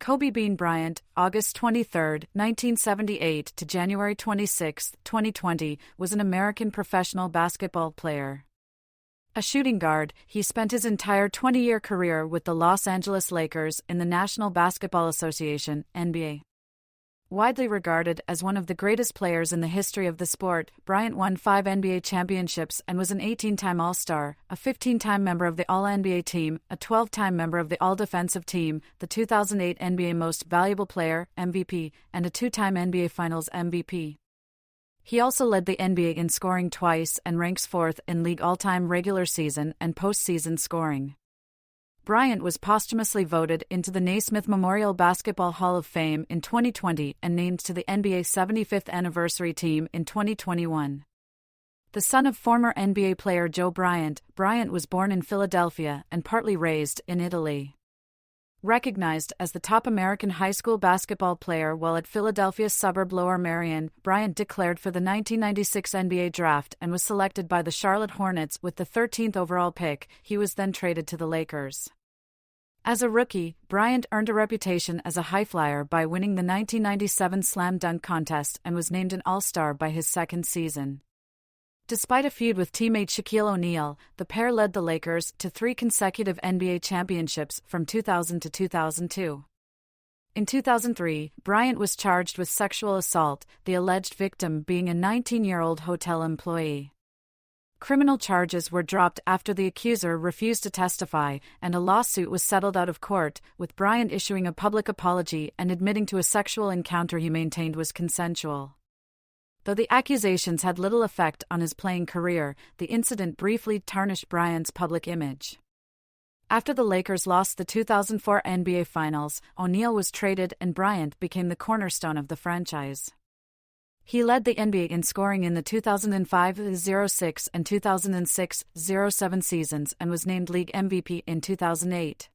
Kobe Bean Bryant, August 23, 1978 to January 26, 2020, was an American professional basketball player. A shooting guard, he spent his entire 20-year career with the Los Angeles Lakers in the National Basketball Association, NBA. Widely regarded as one of the greatest players in the history of the sport, Bryant won 5 NBA championships and was an 18-time All-Star, a 15-time member of the All-NBA team, a 12-time member of the All-Defensive team, the 2008 NBA Most Valuable Player (MVP), and a 2-time NBA Finals MVP. He also led the NBA in scoring twice and ranks 4th in league all-time regular season and postseason scoring. Bryant was posthumously voted into the Naismith Memorial Basketball Hall of Fame in 2020 and named to the NBA 75th Anniversary Team in 2021. The son of former NBA player Joe Bryant, Bryant was born in Philadelphia and partly raised in Italy. Recognized as the top American high school basketball player while at Philadelphia's suburb Lower Merion, Bryant declared for the 1996 NBA Draft and was selected by the Charlotte Hornets with the 13th overall pick. He was then traded to the Lakers. As a rookie, Bryant earned a reputation as a highflyer by winning the 1997 Slam Dunk Contest and was named an All-Star by his second season. Despite a feud with teammate Shaquille O'Neal, the pair led the Lakers to 3 consecutive NBA championships from 2000 to 2002. In 2003, Bryant was charged with sexual assault, the alleged victim being a 19-year-old hotel employee. Criminal charges were dropped after the accuser refused to testify, and a lawsuit was settled out of court, with Bryant issuing a public apology and admitting to a sexual encounter he maintained was consensual. Though the accusations had little effect on his playing career, the incident briefly tarnished Bryant's public image. After the Lakers lost the 2004 NBA Finals, O'Neal was traded and Bryant became the cornerstone of the franchise. He led the NBA in scoring in the 2005-06 and 2006-07 seasons and was named League MVP in 2008.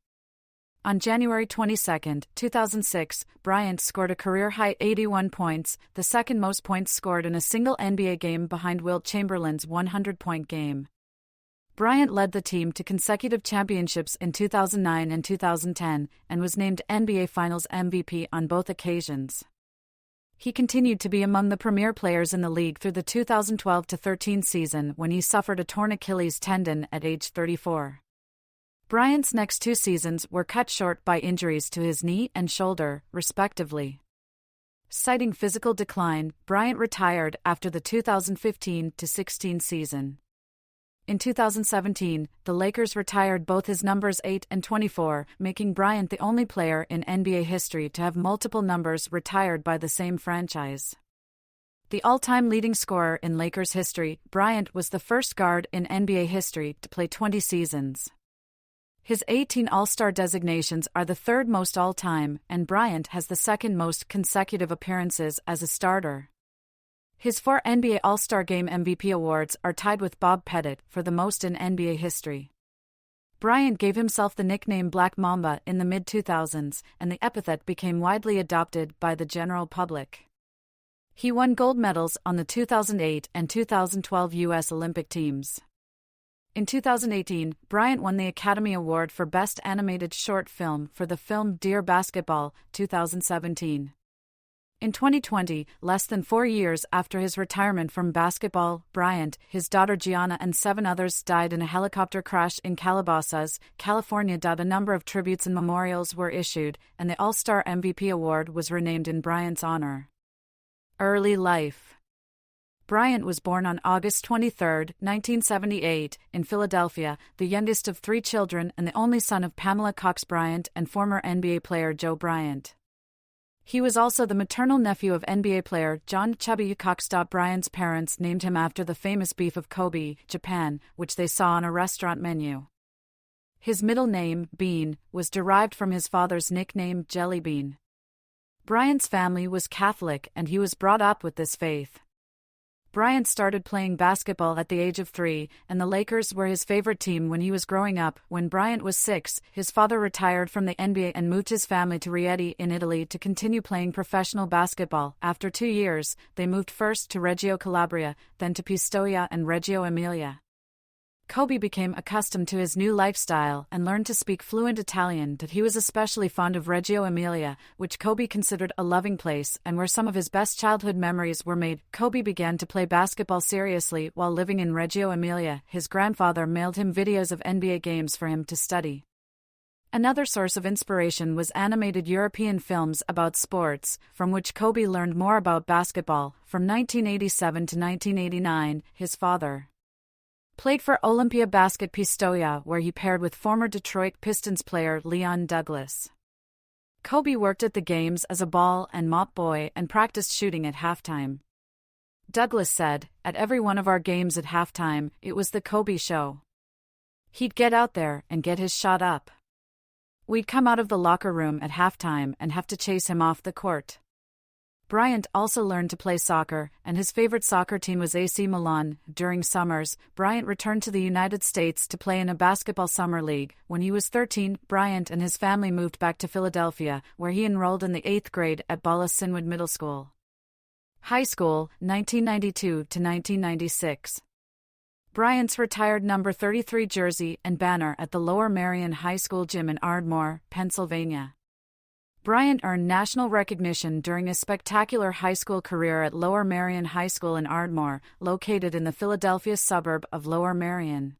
On January 22, 2006, Bryant scored a career-high 81 points, the second most points scored in a single NBA game behind Wilt Chamberlain's 100-point game. Bryant led the team to consecutive championships in 2009 and 2010 and was named NBA Finals MVP on both occasions. He continued to be among the premier players in the league through the 2012-13 season when he suffered a torn Achilles tendon at age 34. Bryant's next 2 seasons were cut short by injuries to his knee and shoulder, respectively. Citing physical decline, Bryant retired after the 2015-16 season. In 2017, the Lakers retired both his numbers 8 and 24, making Bryant the only player in NBA history to have multiple numbers retired by the same franchise. The all-time leading scorer in Lakers history, Bryant was the first guard in NBA history to play 20 seasons. His 18 All-Star designations are the 3rd most all-time, and Bryant has the 2nd most consecutive appearances as a starter. His 4 NBA All-Star Game MVP awards are tied with Bob Pettit for the most in NBA history. Bryant gave himself the nickname Black Mamba in the mid-2000s, and the epithet became widely adopted by the general public. He won gold medals on the 2008 and 2012 U.S. Olympic teams. In 2018, Bryant won the Academy Award for Best Animated Short Film for the film Dear Basketball, 2017. In 2020, less than 4 years after his retirement from basketball, Bryant, his daughter Gianna and 7 others died in a helicopter crash in Calabasas, California. A number of tributes and memorials were issued, and the All-Star MVP award was renamed in Bryant's honor. Early life. Bryant was born on August 23, 1978, in Philadelphia, the youngest of 3 children and the only son of Pamela Cox Bryant and former NBA player Joe Bryant. He was also the maternal nephew of NBA player John "Chubby" Cox. Bryant's parents named him after the famous beef of Kobe, Japan, which they saw on a restaurant menu. His middle name, Bean, was derived from his father's nickname Jelly Bean. Bryant's family was Catholic and he was brought up with this faith. Bryant started playing basketball at the age of 3, and the Lakers were his favorite team when he was growing up. When Bryant was 6, his father retired from the NBA and moved his family to Rieti in Italy to continue playing professional basketball. After 2 years, they moved first to Reggio Calabria, then to Pistoia and Reggio Emilia. Kobe became accustomed to his new lifestyle and learned to speak fluent Italian. That he was especially fond of Reggio Emilia, which Kobe considered a loving place and where some of his best childhood memories were made. Kobe began to play basketball seriously while living in Reggio Emilia. His grandfather mailed him videos of NBA games for him to study. Another source of inspiration was animated European films about sports, from which Kobe learned more about basketball. From 1987 to 1989, his father played for Olimpia Basket Pistoia, where he paired with former Detroit Pistons player Leon Douglas. Kobe worked at the games as a ball and mop boy and practiced shooting at halftime. Douglas said, "At every one of our games at halftime, it was the Kobe show. He'd get out there and get his shot up. We'd come out of the locker room at halftime and have to chase him off the court." Bryant also learned to play soccer, and his favorite soccer team was AC Milan. During summers, Bryant returned to the United States to play in a basketball summer league. When he was 13, Bryant and his family moved back to Philadelphia, where he enrolled in the 8th grade at Bala Cynwyd Middle School. High school, 1992 to 1996. Bryant's retired number 33 jersey and banner at the Lower Merion High School gym in Ardmore, Pennsylvania. Bryant earned national recognition during his spectacular high school career at Lower Merion High School in Ardmore, located in the Philadelphia suburb of Lower Merion.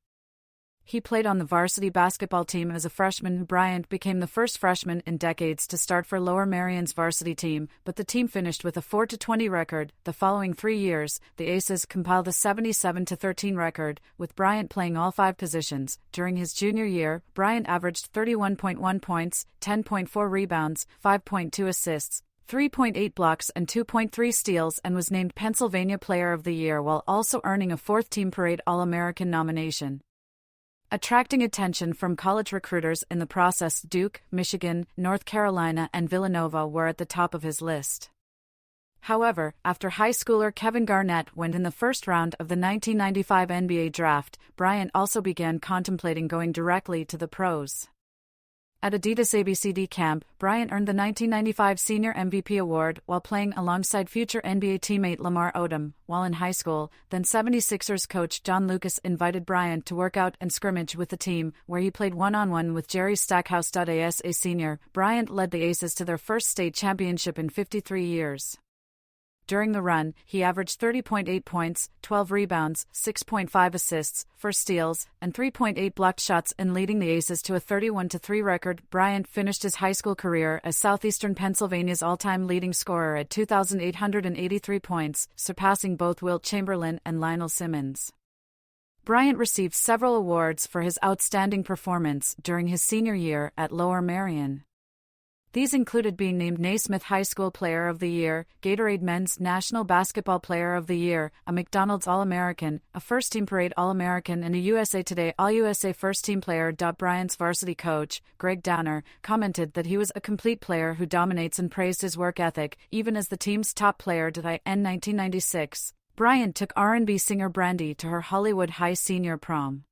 He played on the varsity basketball team as a freshman. Bryant became the first freshman in decades to start for Lower Merion's varsity team, but the team finished with a 4-20 record. The following 3 years, the Aces compiled a 77-13 record, with Bryant playing all 5 positions. During his junior year, Bryant averaged 31.1 points, 10.4 rebounds, 5.2 assists, 3.8 blocks and 2.3 steals, and was named Pennsylvania Player of the Year while also earning a 4th Team Parade All-American nomination. Attracting attention from college recruiters in the process, Duke, Michigan, North Carolina, and Villanova were at the top of his list. However, after high schooler Kevin Garnett went in the first round of the 1995 NBA draft, Bryant also began contemplating going directly to the pros. At Adidas ABCD camp, Bryant earned the 1995 Senior MVP award while playing alongside future NBA teammate Lamar Odom. While in high school, then 76ers coach John Lucas invited Bryant to work out and scrimmage with the team, where he played one-on-one with Jerry Stackhouse. As a senior, Bryant led the Aces to their first state championship in 53 years. During the run, he averaged 30.8 points, 12 rebounds, 6.5 assists, 4 steals, and 3.8 blocked shots in leading the Aces to a 31-3 record. Bryant finished his high school career as Southeastern Pennsylvania's all-time leading scorer at 2,883 points, surpassing both Wilt Chamberlain and Lionel Simmons. Bryant received several awards for his outstanding performance during his senior year at Lower Merion. These included being named Naismith High School Player of the Year, Gatorade Men's National Basketball Player of the Year, a McDonald's All-American, a First Team Parade All-American, and a USA Today All-USA First Team Player. Bryant's varsity coach, Greg Downer, commented that he was a complete player who dominates and praised his work ethic, even as the team's top player. In 1996, Bryant took R&B singer Brandy to her Hollywood High senior prom.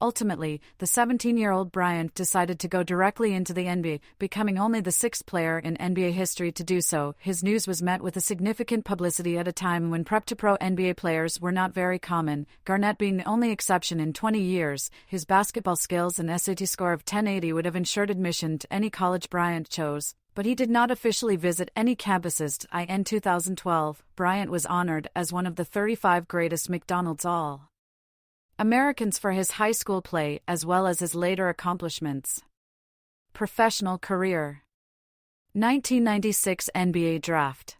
Ultimately, the 17-year-old Bryant decided to go directly into the NBA, becoming only the 6th player in NBA history to do so. His news was met with a significant publicity at a time when prep-to-pro NBA players were not very common, Garnett being the only exception in 20 years. His basketball skills and SAT score of 1080 would have ensured admission to any college Bryant chose, but he did not officially visit any campuses. In 2012, Bryant was honored as one of the 35 greatest McDonald's All-Americans for his high school play as well as his later accomplishments. Professional career. 1996 NBA Draft.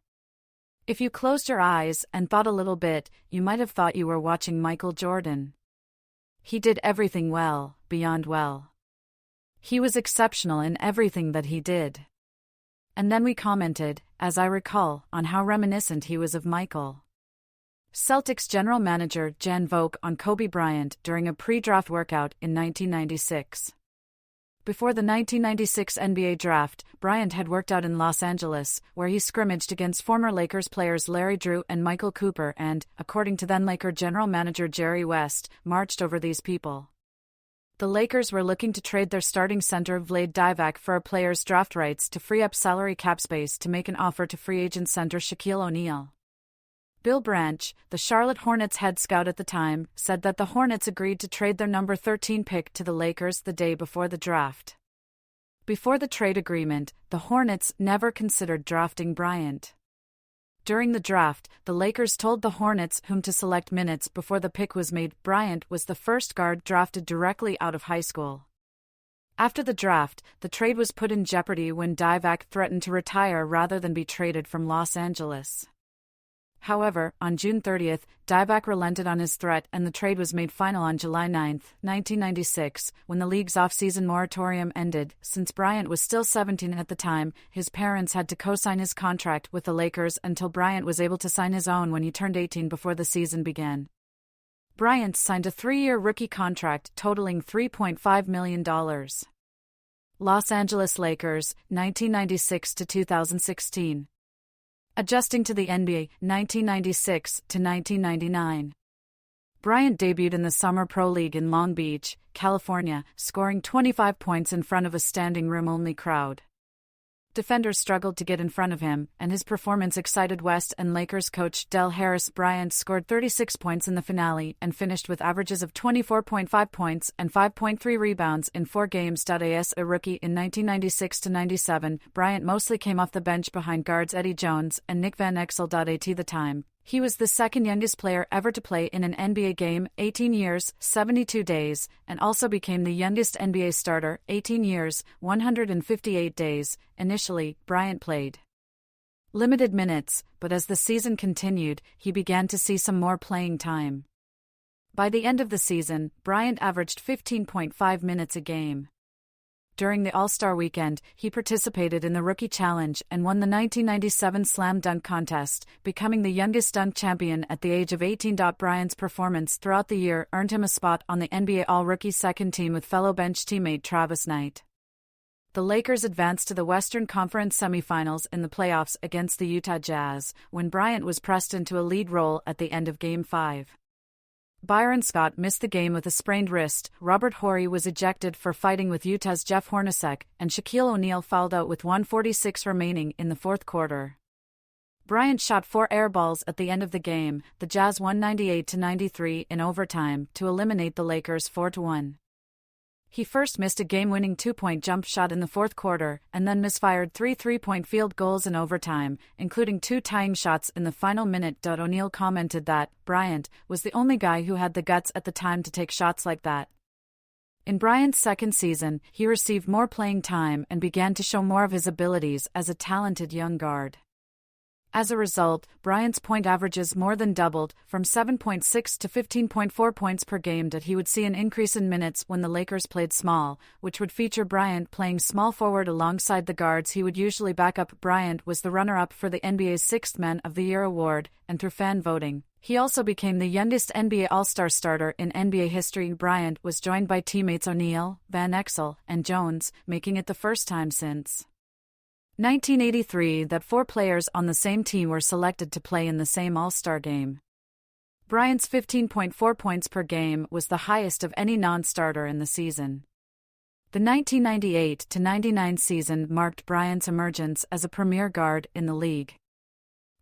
If you closed your eyes and thought a little bit, you might have thought you were watching Michael Jordan. He did everything well, beyond well. He was exceptional in everything that he did. And then we commented, as I recall, on how reminiscent he was of Michael. Celtics general manager Jan Vogt on Kobe Bryant during a pre-draft workout in 1996. Before the 1996 NBA draft, Bryant had worked out in Los Angeles, where he scrimmaged against former Lakers players Larry Drew and Michael Cooper and, according to then-Laker general manager Jerry West, marched over these people. The Lakers were looking to trade their starting center Vlade Divac for a player's draft rights to free up salary cap space to make an offer to free agent center Shaquille O'Neal. Bill Branch, the Charlotte Hornets head scout at the time, said that the Hornets agreed to trade their number 13 pick to the Lakers the day before the draft. Before the trade agreement, the Hornets never considered drafting Bryant. During the draft, the Lakers told the Hornets whom to select minutes before the pick was made. Bryant was the first guard drafted directly out of high school. After the draft, the trade was put in jeopardy when Divac threatened to retire rather than be traded from Los Angeles. However, on June 30, Divac relented on his threat and the trade was made final on July 9, 1996, when the league's off-season moratorium ended. Since Bryant was still 17 at the time, his parents had to co-sign his contract with the Lakers until Bryant was able to sign his own when he turned 18 before the season began. Bryant signed a 3-year rookie contract totaling $3.5 million. Los Angeles Lakers, 1996 to 2016. Adjusting to the NBA, 1996 to 1999. Bryant debuted in the Summer Pro League in Long Beach, California, scoring 25 points in front of a standing room-only crowd. Defenders struggled to get in front of him, and his performance excited West and Lakers coach Del Harris. Bryant scored 36 points in the finale and finished with averages of 24.5 points and 5.3 rebounds in 4 games. As a rookie in 1996-97, Bryant mostly came off the bench behind guards Eddie Jones and Nick Van Exel. At the time, he was the second youngest player ever to play in an NBA game, 18 years, 72 days, and also became the youngest NBA starter, 18 years, 158 days. Initially, Bryant played limited minutes, but as the season continued, he began to see some more playing time. By the end of the season, Bryant averaged 15.5 minutes a game. During the All-Star weekend, he participated in the Rookie Challenge and won the 1997 Slam Dunk Contest, becoming the youngest dunk champion at the age of 18. Bryant's performance throughout the year earned him a spot on the NBA All-Rookie second team with fellow bench teammate Travis Knight. The Lakers advanced to the Western Conference semifinals in the playoffs against the Utah Jazz, when Bryant was pressed into a lead role at the end of Game 5. Byron Scott missed the game with a sprained wrist, Robert Horry was ejected for fighting with Utah's Jeff Hornacek, and Shaquille O'Neal fouled out with 1:46 remaining in the fourth quarter. Bryant shot 4 air balls at the end of the game. The Jazz won 98-93 in overtime to eliminate the Lakers 4-1. He first missed a game-winning 2-point jump shot in the fourth quarter, and then misfired 3 3-point field goals in overtime, including 2 tying shots in the final minute. O'Neal commented that Bryant was the only guy who had the guts at the time to take shots like that. In Bryant's second season, he received more playing time and began to show more of his abilities as a talented young guard. As a result, Bryant's point averages more than doubled, from 7.6 to 15.4 points per game. He would see an increase in minutes when the Lakers played small, which would feature Bryant playing small forward alongside the guards he would usually back up. Bryant was the runner-up for the NBA's 6th Man of the Year award, and through fan voting, he also became the youngest NBA All-Star starter in NBA history. Bryant was joined by teammates O'Neal, Van Exel, and Jones, making it the first time since 1983 that 4 players on the same team were selected to play in the same All-Star game. Bryant's 15.4 points per game was the highest of any non-starter in the season. The 1998-99 season marked Bryant's emergence as a premier guard in the league.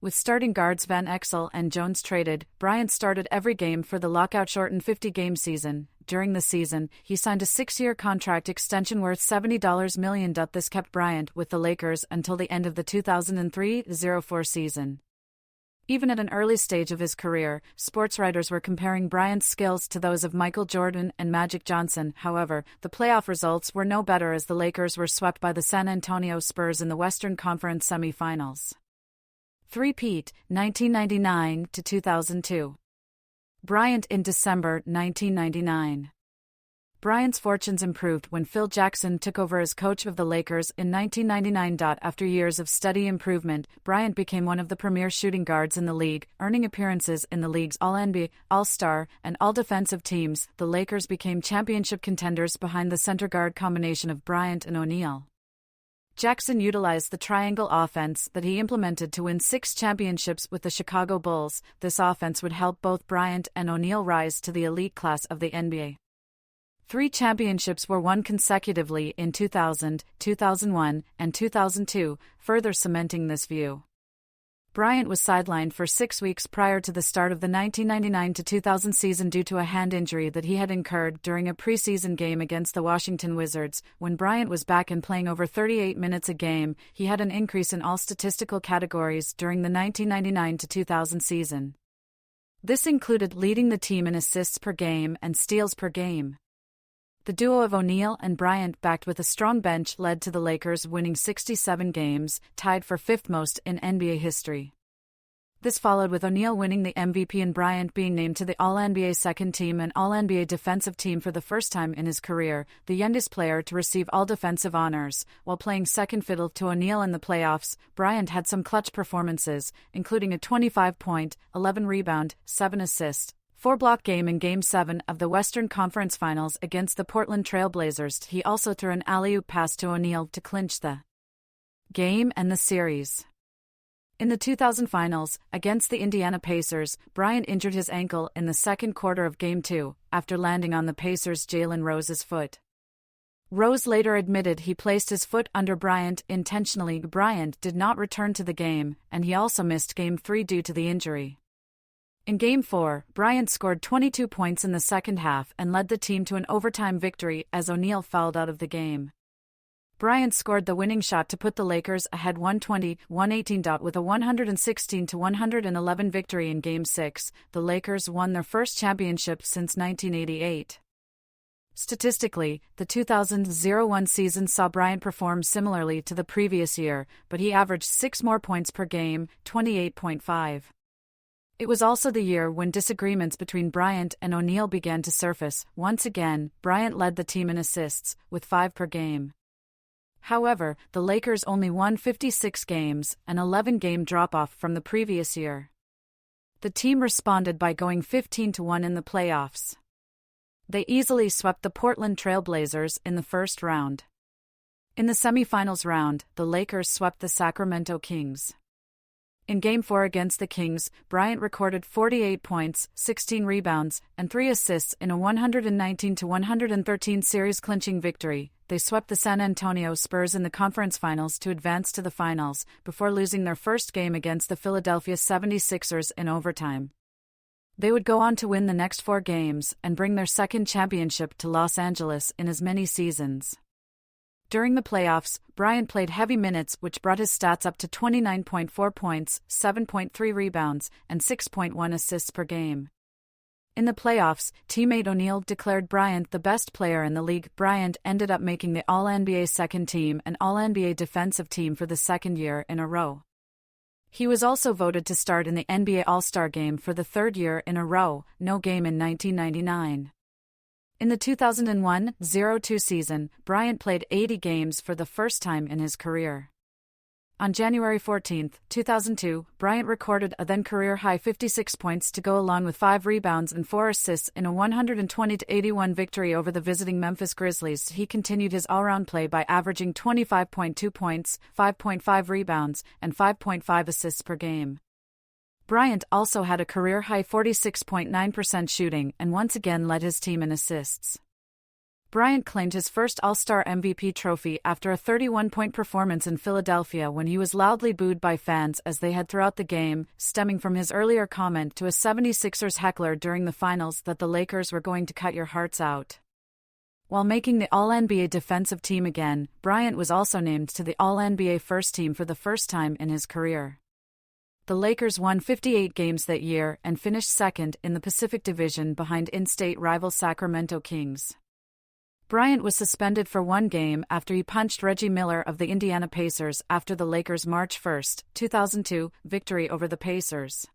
With starting guards Van Exel and Jones traded, Bryant started every game for the lockout-shortened 50-game season. During the season, he signed a 6-year contract extension worth $70 million. This kept Bryant with the Lakers until the end of the 2003-04 season. Even at an early stage of his career, sports writers were comparing Bryant's skills to those of Michael Jordan and Magic Johnson. However, the playoff results were no better as the Lakers were swept by the San Antonio Spurs in the Western Conference semifinals. Three-peat, 1999 to 2002. Bryant in December 1999. Bryant's fortunes improved when Phil Jackson took over as coach of the Lakers in 1999. After years of steady improvement, Bryant became one of the premier shooting guards in the league, earning appearances in the league's All-NBA, All-Star, and All-Defensive teams. The Lakers became championship contenders behind the center guard combination of Bryant and O'Neal. Jackson utilized the triangle offense that he implemented to win 6 championships with the Chicago Bulls. This offense would help both Bryant and O'Neal rise to the elite class of the NBA. 3 championships were won consecutively in 2000, 2001, and 2002, further cementing this view. Bryant was sidelined for 6 weeks prior to the start of the 1999-2000 season due to a hand injury that he had incurred during a preseason game against the Washington Wizards. When Bryant was back and playing over 38 minutes a game, he had an increase in all statistical categories during the 1999-2000 season. This included leading the team in assists per game and steals per game. The duo of O'Neal and Bryant, backed with a strong bench, led to the Lakers winning 67 games, tied for fifth most in NBA history. This followed with O'Neal winning the MVP and Bryant being named to the All-NBA Second Team and All-NBA Defensive Team for the first time in his career, the youngest player to receive all defensive honors. While playing second fiddle to O'Neal in the playoffs, Bryant had some clutch performances, including a 25-point, 11-rebound, 7-assist, 4-block game in Game 7 of the Western Conference Finals against the Portland Trail Blazers. He also threw an alley-oop pass to O'Neal to clinch the game and the series. In the 2000 Finals, against the Indiana Pacers, Bryant injured his ankle in the second quarter of Game 2, after landing on the Pacers' Jalen Rose's foot. Rose later admitted he placed his foot under Bryant intentionally. Bryant did not return to the game, and he also missed Game 3 due to the injury. In Game 4, Bryant scored 22 points in the second half and led the team to an overtime victory as O'Neal fouled out of the game. Bryant scored the winning shot to put the Lakers ahead 120-118. With a 116-111 victory in Game 6, the Lakers won their first championship since 1988. Statistically, the 2000-01 season saw Bryant perform similarly to the previous year, but he averaged 6 more points per game, 28.5. It was also the year when disagreements between Bryant and O'Neal began to surface. Once again, Bryant led the team in assists, with 5 per game. However, the Lakers only won 56 games, an 11-game drop-off from the previous year. The team responded by going 15-1 in the playoffs. They easily swept the Portland Trail Blazers in the first round. In the semifinals round, the Lakers swept the Sacramento Kings. In Game 4 against the Kings, Bryant recorded 48 points, 16 rebounds, and 3 assists in a 119-113 series-clinching victory. They swept the San Antonio Spurs in the conference finals to advance to the finals, before losing their first game against the Philadelphia 76ers in overtime. They would go on to win the next 4 games and bring their second championship to Los Angeles in as many seasons. During the playoffs, Bryant played heavy minutes, which brought his stats up to 29.4 points, 7.3 rebounds, and 6.1 assists per game. In the playoffs, teammate O'Neal declared Bryant the best player in the league. Bryant ended up making the All-NBA Second Team and All-NBA Defensive Team for the second year in a row. He was also voted to start in the NBA All-Star Game for the third year in a row, no game in 1999. In the 2001-02 season, Bryant played 80 games for the first time in his career. On January 14, 2002, Bryant recorded a then-career-high 56 points to go along with 5 rebounds and 4 assists in a 120-81 victory over the visiting Memphis Grizzlies. He continued his all-round play by averaging 25.2 points, 5.5 rebounds, and 5.5 assists per game. Bryant also had a career-high 46.9% shooting and once again led his team in assists. Bryant claimed his first All-Star MVP trophy after a 31-point performance in Philadelphia when he was loudly booed by fans as they had throughout the game, stemming from his earlier comment to a 76ers heckler during the finals that the Lakers were going to cut your hearts out. While making the All-NBA Defensive Team again, Bryant was also named to the All-NBA First Team for the first time in his career. The Lakers won 58 games that year and finished second in the Pacific Division behind in-state rival Sacramento Kings. Bryant was suspended for 1 game after he punched Reggie Miller of the Indiana Pacers after the Lakers' March 1, 2002, victory over the Pacers.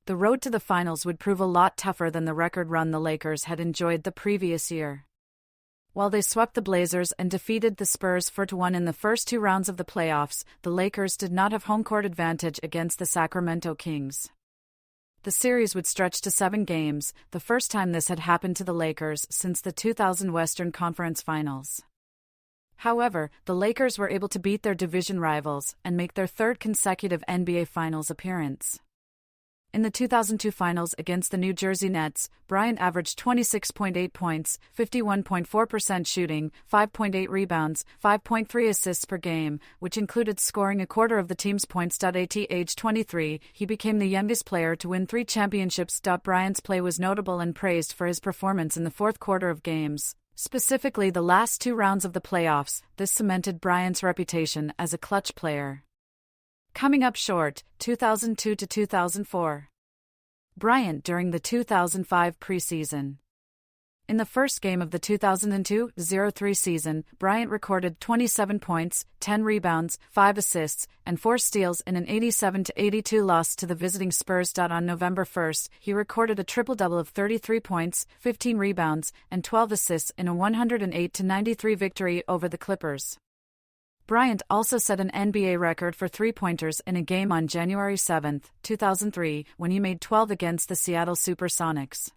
The road to the finals would prove a lot tougher than the record run the Lakers had enjoyed the previous year. While they swept the Blazers and defeated the Spurs 4-1 in the first 2 rounds of the playoffs, the Lakers did not have home court advantage against the Sacramento Kings. The series would stretch to 7 games, the first time this had happened to the Lakers since the 2000 Western Conference Finals. However, the Lakers were able to beat their division rivals and make their 3rd consecutive NBA Finals appearance. In the 2002 finals against the New Jersey Nets, Bryant averaged 26.8 points, 51.4% shooting, 5.8 rebounds, 5.3 assists per game, which included scoring a quarter of the team's points. At age 23, he became the youngest player to win 3 championships. Bryant's play was notable and praised for his performance in the fourth quarter of games, specifically the last 2 rounds of the playoffs. This cemented Bryant's reputation as a clutch player. Coming up short, 2002 to 2004. Bryant during the 2005 preseason. In the first game of the 2002-03 season, Bryant recorded 27 points, 10 rebounds, 5 assists, and 4 steals in an 87-82 loss to the visiting Spurs. On November 1, he recorded a triple-double of 33 points, 15 rebounds, and 12 assists in a 108-93 victory over the Clippers. Bryant also set an NBA record for three-pointers in a game on January 7, 2003, when he made 12 against the Seattle Supersonics.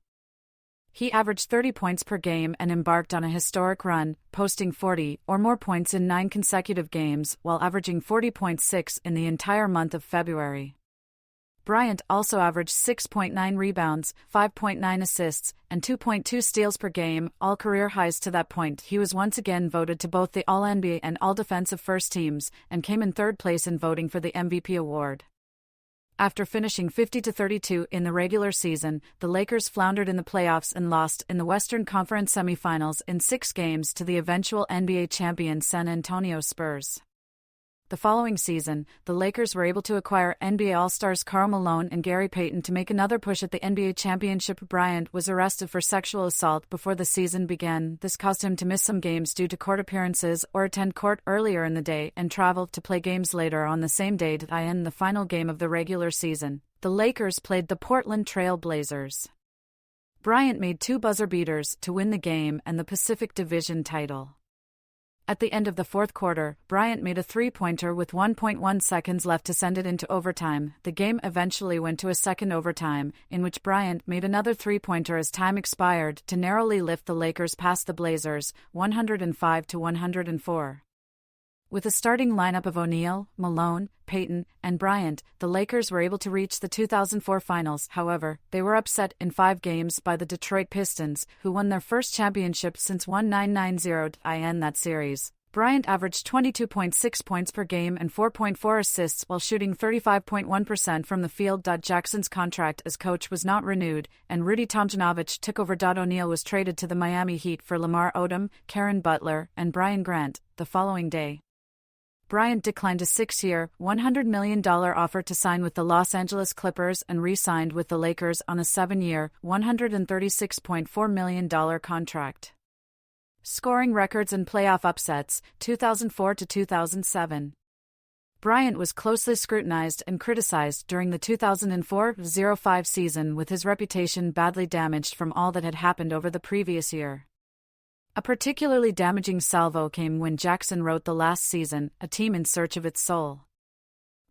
He averaged 30 points per game and embarked on a historic run, posting 40 or more points in 9 consecutive games while averaging 40.6 in the entire month of February. Bryant also averaged 6.9 rebounds, 5.9 assists, and 2.2 steals per game, all career highs to that point. He was once again voted to both the All-NBA and All-Defensive First Teams, and came in third place in voting for the MVP award. After finishing 50-32 in the regular season, the Lakers floundered in the playoffs and lost in the Western Conference semifinals in 6 games to the eventual NBA champion San Antonio Spurs. The following season, the Lakers were able to acquire NBA All-Stars Karl Malone and Gary Payton to make another push at the NBA championship. Bryant was arrested for sexual assault before the season began. This caused him to miss some games due to court appearances or attend court earlier in the day and travel to play games later on the same day. In the final game of the regular season, the Lakers played the Portland Trail Blazers. Bryant made 2 buzzer beaters to win the game and the Pacific Division title. At the end of the fourth quarter, Bryant made a three-pointer with 1.1 seconds left to send it into overtime. The game eventually went to a second overtime, in which Bryant made another three-pointer as time expired to narrowly lift the Lakers past the Blazers, 105-104. With a starting lineup of O'Neal, Malone, Payton, and Bryant, the Lakers were able to reach the 2004 finals. However, they were upset in 5 games by the Detroit Pistons, who won their first championship since 1990. In that series, Bryant averaged 22.6 points per game and 4.4 assists while shooting 35.1% from the field. Jackson's contract as coach was not renewed, and Rudy Tomjanovich took over. O'Neal was traded to the Miami Heat for Lamar Odom, Karen Butler, and Brian Grant the following day. Bryant declined a 6-year, $100 million offer to sign with the Los Angeles Clippers and re-signed with the Lakers on a 7-year, $136.4 million contract. Scoring records and playoff upsets, 2004 to 2007. Bryant was closely scrutinized and criticized during the 2004-05 season, with his reputation badly damaged from all that had happened over the previous year. A particularly damaging salvo came when Jackson wrote The Last Season, A Team in Search of Its Soul.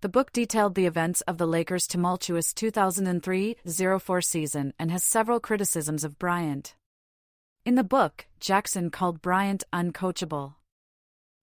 The book detailed the events of the Lakers' tumultuous 2003-04 season and has several criticisms of Bryant. In the book, Jackson called Bryant uncoachable.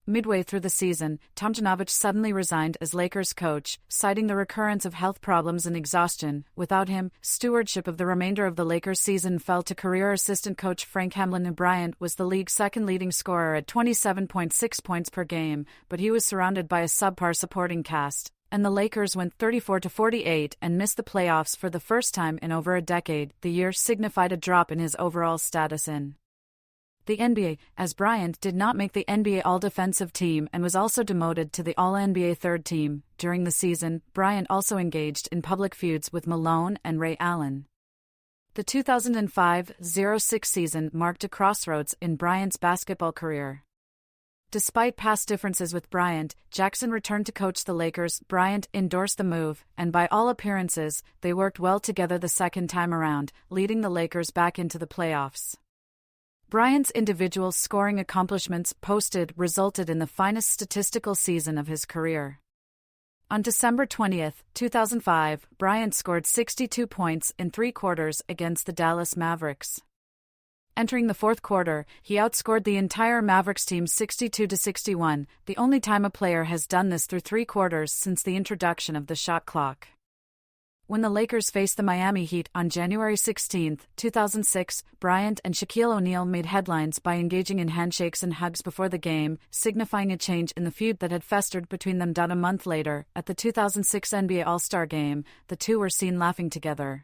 Midway through the season, Tomjanovich suddenly resigned as Lakers coach, citing the recurrence of health problems and exhaustion. Without him, stewardship of the remainder of the Lakers season fell to career assistant coach Frank Hamlin. Bryant was the league's second leading scorer at 27.6 points per game, but he was surrounded by a subpar supporting cast, and the Lakers went 34-48 and missed the playoffs for the first time in over a decade. The year signified a drop in his overall status in the NBA, as Bryant did not make the NBA All-Defensive Team and was also demoted to the All-NBA Third Team. During the season, Bryant also engaged in public feuds with Malone and Ray Allen. The 2005-06 season marked a crossroads in Bryant's basketball career. Despite past differences with Bryant, Jackson returned to coach the Lakers. Bryant endorsed the move, and by all appearances, they worked well together the second time around, leading the Lakers back into the playoffs. Bryant's individual scoring accomplishments resulted in the finest statistical season of his career. On December 20, 2005, Bryant scored 62 points in 3 quarters against the Dallas Mavericks. Entering the fourth quarter, he outscored the entire Mavericks team 62-61, the only time a player has done this through 3 quarters since the introduction of the shot clock. When the Lakers faced the Miami Heat on January 16, 2006, Bryant and Shaquille O'Neal made headlines by engaging in handshakes and hugs before the game, signifying a change in the feud that had festered between them. A month later, at the 2006 NBA All-Star Game, the two were seen laughing together.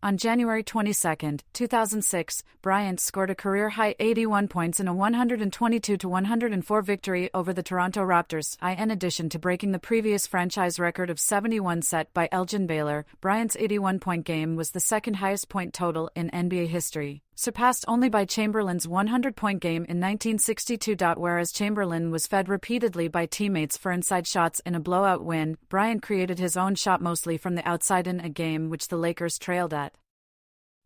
On January 22, 2006, Bryant scored a career-high 81 points in a 122-104 victory over the Toronto Raptors. In addition to breaking the previous franchise record of 71 set by Elgin Baylor, Bryant's 81-point game was the second highest point total in NBA history, surpassed only by Chamberlain's 100-point game in 1962. Whereas Chamberlain was fed repeatedly by teammates for inside shots in a blowout win, Bryant created his own shot mostly from the outside in a game which the Lakers trailed at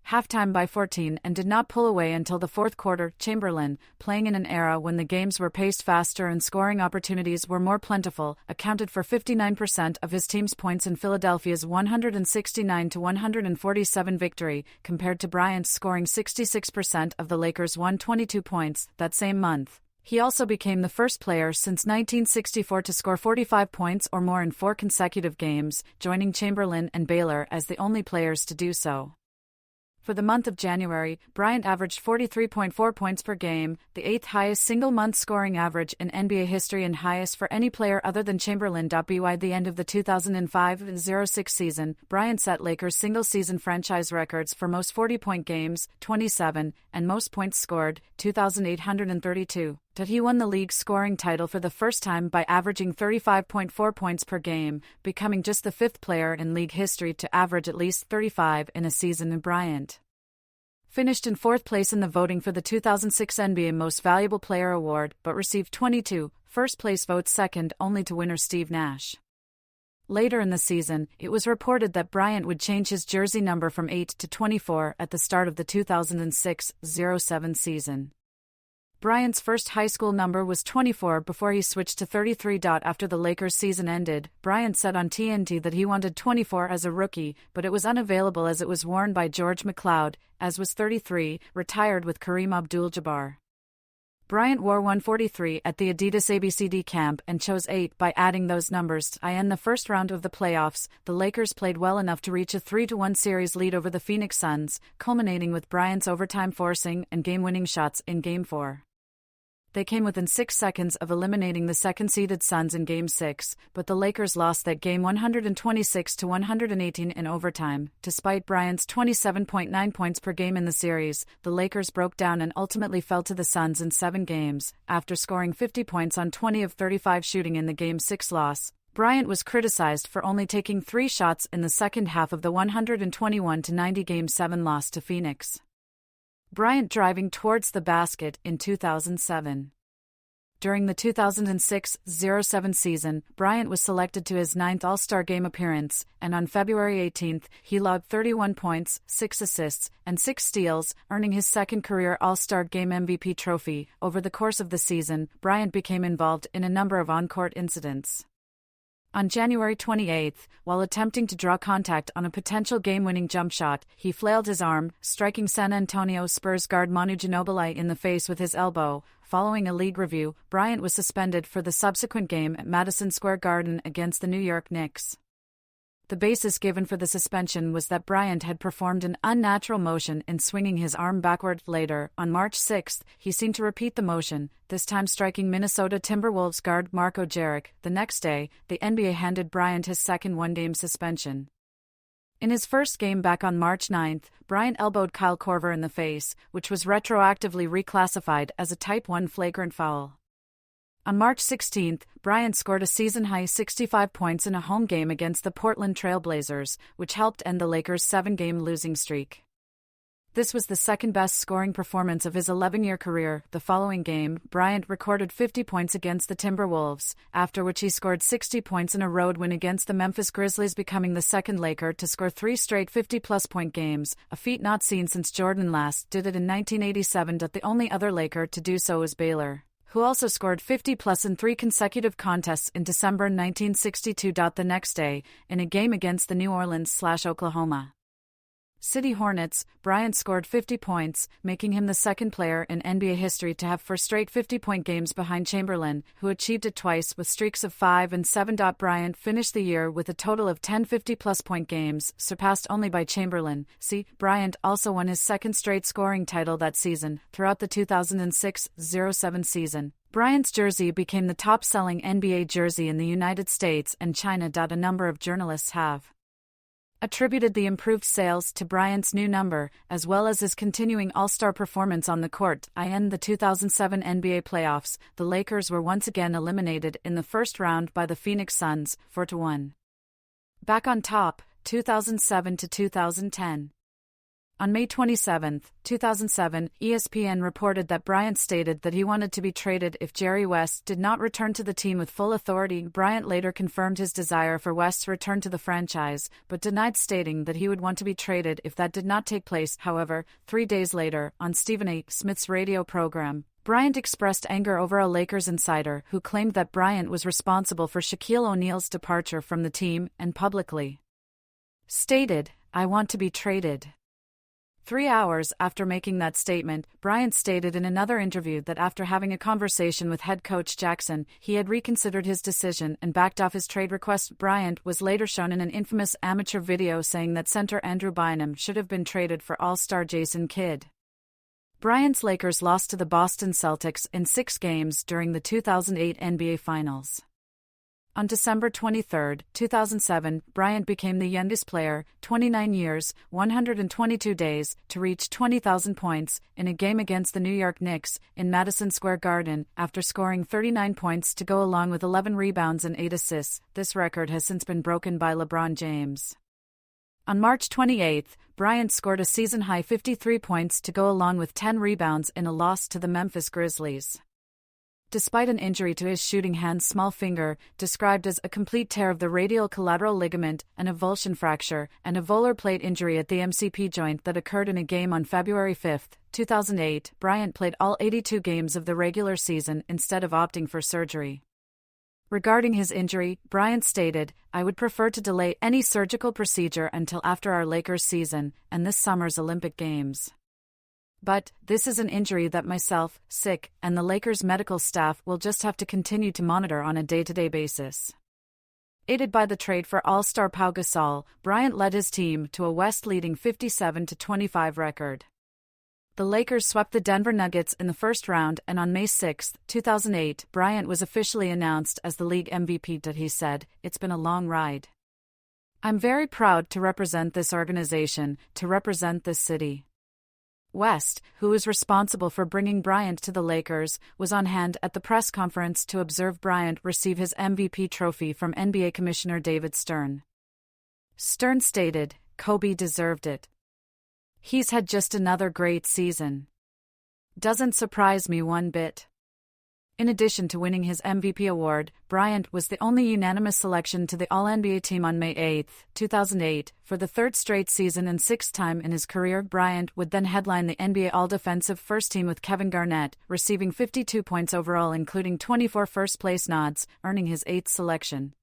halftime by 14 and did not pull away until the fourth quarter. Chamberlain, playing in an era when the games were paced faster and scoring opportunities were more plentiful, accounted for 59% of his team's points in Philadelphia's 169-147 victory, compared to Bryant's scoring 66% of the Lakers' 122 points that same month. He also became the first player since 1964 to score 45 points or more in 4 consecutive games, joining Chamberlain and Baylor as the only players to do so. For the month of January, Bryant averaged 43.4 points per game, the 8th highest single-month scoring average in NBA history and highest for any player other than Chamberlain. By the end of the 2005-06 season, Bryant set Lakers single-season franchise records for most 40-point games, 27, and most points scored, 2,832. He won the league scoring title for the first time by averaging 35.4 points per game, becoming just the 5th player in league history to average at least 35 in a season. Bryant finished in 4th place in the voting for the 2006 NBA Most Valuable Player award, but received 22 first-place votes, second only to winner Steve Nash. Later in the season, it was reported that Bryant would change his jersey number from 8 to 24 at the start of the 2006-07 season. Bryant's first high school number was 24 before he switched to 33. After the Lakers season ended, Bryant said on TNT that he wanted 24 as a rookie, but it was unavailable as it was worn by George McLeod, as was 33, retired with Kareem Abdul-Jabbar. Bryant wore 143 at the Adidas ABCD camp and chose 8 by adding those numbers. In the first round of the playoffs, the Lakers played well enough to reach a 3-1 series lead over the Phoenix Suns, culminating with Bryant's overtime forcing and game-winning shots in Game 4. They came within 6 seconds of eliminating the second-seeded Suns in Game 6, but the Lakers lost that game 126-118 in overtime. Despite Bryant's 27.9 points per game in the series, the Lakers broke down and ultimately fell to the Suns in 7 games, after scoring 50 points on 20 of 35 shooting in the Game 6 loss. Bryant was criticized for only taking 3 shots in the second half of the 121-90 Game 7 loss to Phoenix. Bryant driving towards the basket in 2007. During the 2006-07 season, Bryant was selected to his 9th All-Star Game appearance, and on February 18, he logged 31 points, 6 assists, and 6 steals, earning his second career All-Star Game MVP trophy. Over the course of the season, Bryant became involved in a number of on-court incidents. On January 28, while attempting to draw contact on a potential game-winning jump shot, he flailed his arm, striking San Antonio Spurs guard Manu Ginobili in the face with his elbow. Following a league review, Bryant was suspended for the subsequent game at Madison Square Garden against the New York Knicks. The basis given for the suspension was that Bryant had performed an unnatural motion in swinging his arm backward. Later, on March 6, he seemed to repeat the motion, this time striking Minnesota Timberwolves guard Marco Jaric. The next day, the NBA handed Bryant his second one-game suspension. In his first game back on March 9, Bryant elbowed Kyle Korver in the face, which was retroactively reclassified as a Type 1 flagrant foul. On March 16, Bryant scored a season-high 65 points in a home game against the Portland Trail Blazers, which helped end the Lakers' 7-game losing streak. This was the second-best scoring performance of his 11-year career. The following game, Bryant recorded 50 points against the Timberwolves, after which he scored 60 points in a road win against the Memphis Grizzlies, becoming the second Laker to score 3 straight 50-plus point games, a feat not seen since Jordan last did it in 1987. The only other Laker to do so was Baylor, who also scored 50-plus in 3 consecutive contests in December 1962. The next day, in a game against the New Orleans/Oklahoma City Hornets, Bryant scored 50 points, making him the second player in NBA history to have 4 straight 50-point games behind Chamberlain, who achieved it twice with streaks of 5 and 7. Bryant finished the year with a total of 10 50-plus point games, surpassed only by Chamberlain. Bryant also won his second straight scoring title that season. Throughout the 2006-07 season, Bryant's jersey became the top-selling NBA jersey in the United States and China. A number of journalists have attributed the improved sales to Bryant's new number, as well as his continuing all-star performance on the court. In the 2007 NBA playoffs, the Lakers were once again eliminated in the first round by the Phoenix Suns, 4-1. Back on top, 2007 to 2010. On May 27, 2007, ESPN reported that Bryant stated that he wanted to be traded if Jerry West did not return to the team with full authority. Bryant later confirmed his desire for West's return to the franchise, but denied stating that he would want to be traded if that did not take place. However, 3 days later, on Stephen A. Smith's radio program, Bryant expressed anger over a Lakers insider who claimed that Bryant was responsible for Shaquille O'Neal's departure from the team and publicly stated, "I want to be traded." 3 hours after making that statement, Bryant stated in another interview that after having a conversation with head coach Jackson, he had reconsidered his decision and backed off his trade request. Bryant was later shown in an infamous amateur video saying that center Andrew Bynum should have been traded for All-Star Jason Kidd. Bryant's Lakers lost to the Boston Celtics in 6 games during the 2008 NBA Finals. On December 23, 2007, Bryant became the youngest player, 29 years, 122 days, to reach 20,000 points in a game against the New York Knicks in Madison Square Garden, after scoring 39 points to go along with 11 rebounds and 8 assists. This record has since been broken by LeBron James. On March 28, Bryant scored a season-high 53 points to go along with 10 rebounds in a loss to the Memphis Grizzlies. Despite an injury to his shooting hand's small finger, described as a complete tear of the radial collateral ligament, an avulsion fracture, and a volar plate injury at the MCP joint that occurred in a game on February 5, 2008, Bryant played all 82 games of the regular season instead of opting for surgery. Regarding his injury, Bryant stated, "I would prefer to delay any surgical procedure until after our Lakers season and this summer's Olympic Games. But this is an injury that myself, sick, and the Lakers medical staff will just have to continue to monitor on a day-to-day basis." Aided by the trade for All-Star Pau Gasol, Bryant led his team to a West-leading 57-25 record. The Lakers swept the Denver Nuggets in the first round, and on May 6, 2008, Bryant was officially announced as the league MVP. He said, "It's been a long ride. I'm very proud to represent this organization, to represent this city." West, who was responsible for bringing Bryant to the Lakers, was on hand at the press conference to observe Bryant receive his MVP trophy from NBA Commissioner David Stern. Stern stated, "Kobe deserved it. He's had just another great season. Doesn't surprise me one bit." In addition to winning his MVP award, Bryant was the only unanimous selection to the All-NBA team on May 8, 2008, for the 3rd straight season and 6th time in his career. Bryant would then headline the NBA All-Defensive First Team with Kevin Garnett, receiving 52 points overall including 24 first-place nods, earning his 8th selection.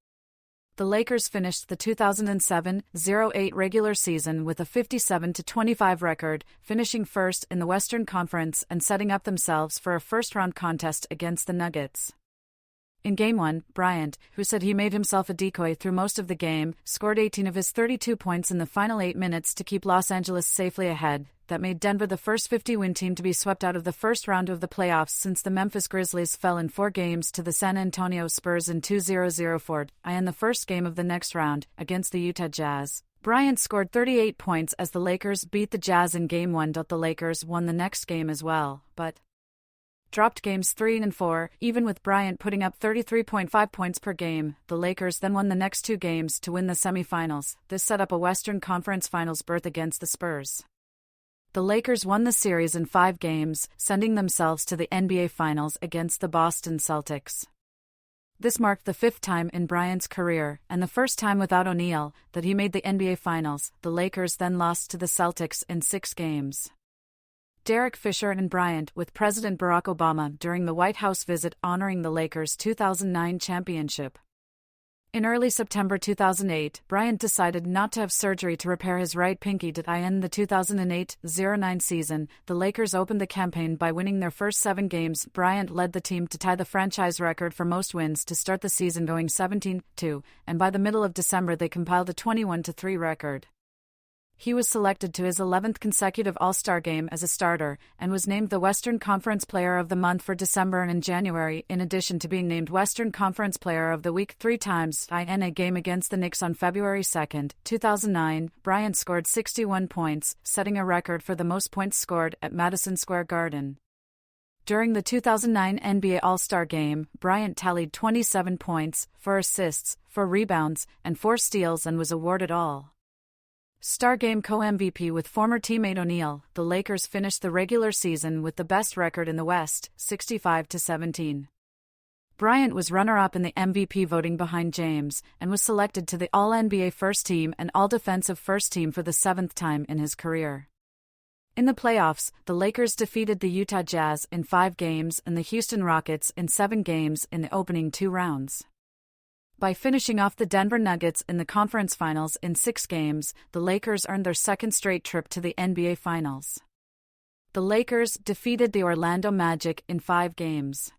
The Lakers finished the 2007-08 regular season with a 57-25 record, finishing first in the Western Conference and setting up themselves for a first-round contest against the Nuggets. In Game 1, Bryant, who said he made himself a decoy through most of the game, scored 18 of his 32 points in the final 8 minutes to keep Los Angeles safely ahead. That made Denver the first 50-win team to be swept out of the first round of the playoffs since the Memphis Grizzlies fell in 4 games to the San Antonio Spurs in 2004. In the first game of the next round, against the Utah Jazz, Bryant scored 38 points as the Lakers beat the Jazz in Game 1. The Lakers won the next game as well, but dropped games 3 and 4, even with Bryant putting up 33.5 points per game. The Lakers then won the next 2 games to win the semifinals. This set up a Western Conference Finals berth against the Spurs. The Lakers won the series in 5 games, sending themselves to the NBA Finals against the Boston Celtics. This marked the 5th time in Bryant's career, and the first time without O'Neal, that he made the NBA Finals. The Lakers then lost to the Celtics in 6 games. Derek Fisher and Bryant with President Barack Obama during the White House visit honoring the Lakers' 2009 championship. In early September 2008, Bryant decided not to have surgery to repair his right pinky to end the 2008-09 season. The Lakers opened the campaign by winning their first 7 games. Bryant led the team to tie the franchise record for most wins to start the season, going 17-2, and by the middle of December they compiled a 21-3 record. He was selected to his 11th consecutive All-Star game as a starter, and was named the Western Conference Player of the Month for December and in January, in addition to being named Western Conference Player of the Week 3 times. In a game against the Knicks on February 2, 2009, Bryant scored 61 points, setting a record for the most points scored at Madison Square Garden. During the 2009 NBA All-Star Game, Bryant tallied 27 points, 4 assists, 4 rebounds, and 4 steals and was awarded All Star Game co-MVP with former teammate O'Neal. The Lakers finished the regular season with the best record in the West, 65-17. Bryant was runner-up in the MVP voting behind James, and was selected to the All-NBA First Team and All-Defensive First Team for the 7th time in his career. In the playoffs, the Lakers defeated the Utah Jazz in 5 games and the Houston Rockets in 7 games in the opening 2 rounds. By finishing off the Denver Nuggets in the conference finals in 6 games, the Lakers earned their second straight trip to the NBA Finals. The Lakers defeated the Orlando Magic in 5 games.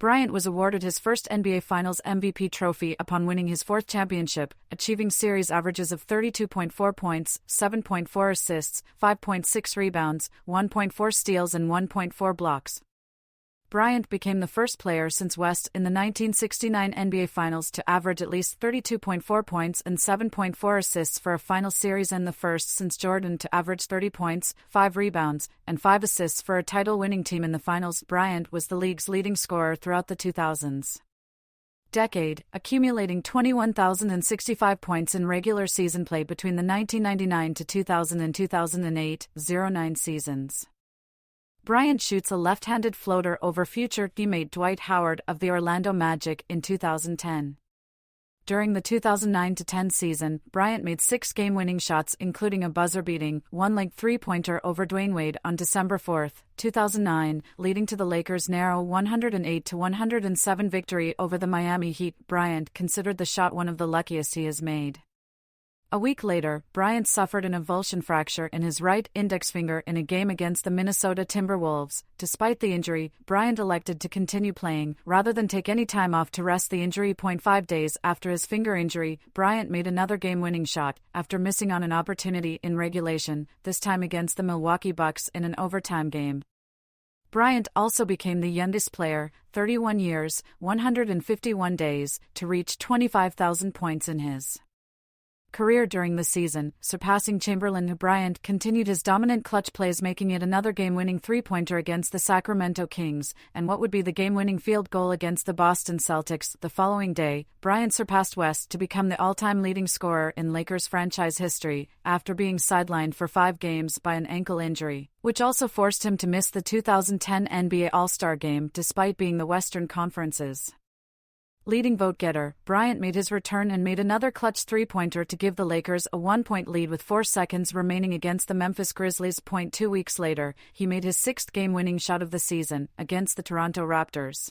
Bryant was awarded his first NBA Finals MVP trophy upon winning his 4th championship, achieving series averages of 32.4 points, 7.4 assists, 5.6 rebounds, 1.4 steals and 1.4 blocks. Bryant became the first player since West in the 1969 NBA Finals to average at least 32.4 points and 7.4 assists for a final series, and the first since Jordan to average 30 points, 5 rebounds, and 5 assists for a title-winning team in the finals. Bryant was the league's leading scorer throughout the 2000s decade, accumulating 21,065 points in regular season play between the 1999 to 2000 and 2008-09 seasons. Bryant shoots a left-handed floater over future teammate Dwight Howard of the Orlando Magic in 2010. During the 2009-10 season, Bryant made 6 game-winning shots, including a buzzer-beating, one-leg three-pointer over Dwayne Wade on December 4, 2009, leading to the Lakers' narrow 108-107 victory over the Miami Heat. Bryant considered the shot one of the luckiest he has made. A week later, Bryant suffered an avulsion fracture in his right index finger in a game against the Minnesota Timberwolves. Despite the injury, Bryant elected to continue playing, rather than take any time off to rest the injury. 5 days after his finger injury, Bryant made another game-winning shot, after missing on an opportunity in regulation, this time against the Milwaukee Bucks in an overtime game. Bryant also became the youngest player, 31 years, 151 days, to reach 25,000 points in his career during the season, surpassing Chamberlain. Bryant continued his dominant clutch plays, making it another game-winning three-pointer against the Sacramento Kings, and what would be the game-winning field goal against the Boston Celtics. The following day, Bryant surpassed West to become the all-time leading scorer in Lakers franchise history, after being sidelined for 5 games by an ankle injury, which also forced him to miss the 2010 NBA All-Star Game despite being the Western Conference's leading vote-getter. Bryant made his return and made another clutch three-pointer to give the Lakers a 1-point lead with 4 seconds remaining against the Memphis Grizzlies. 2 weeks later, he made his 6th game-winning shot of the season, against the Toronto Raptors.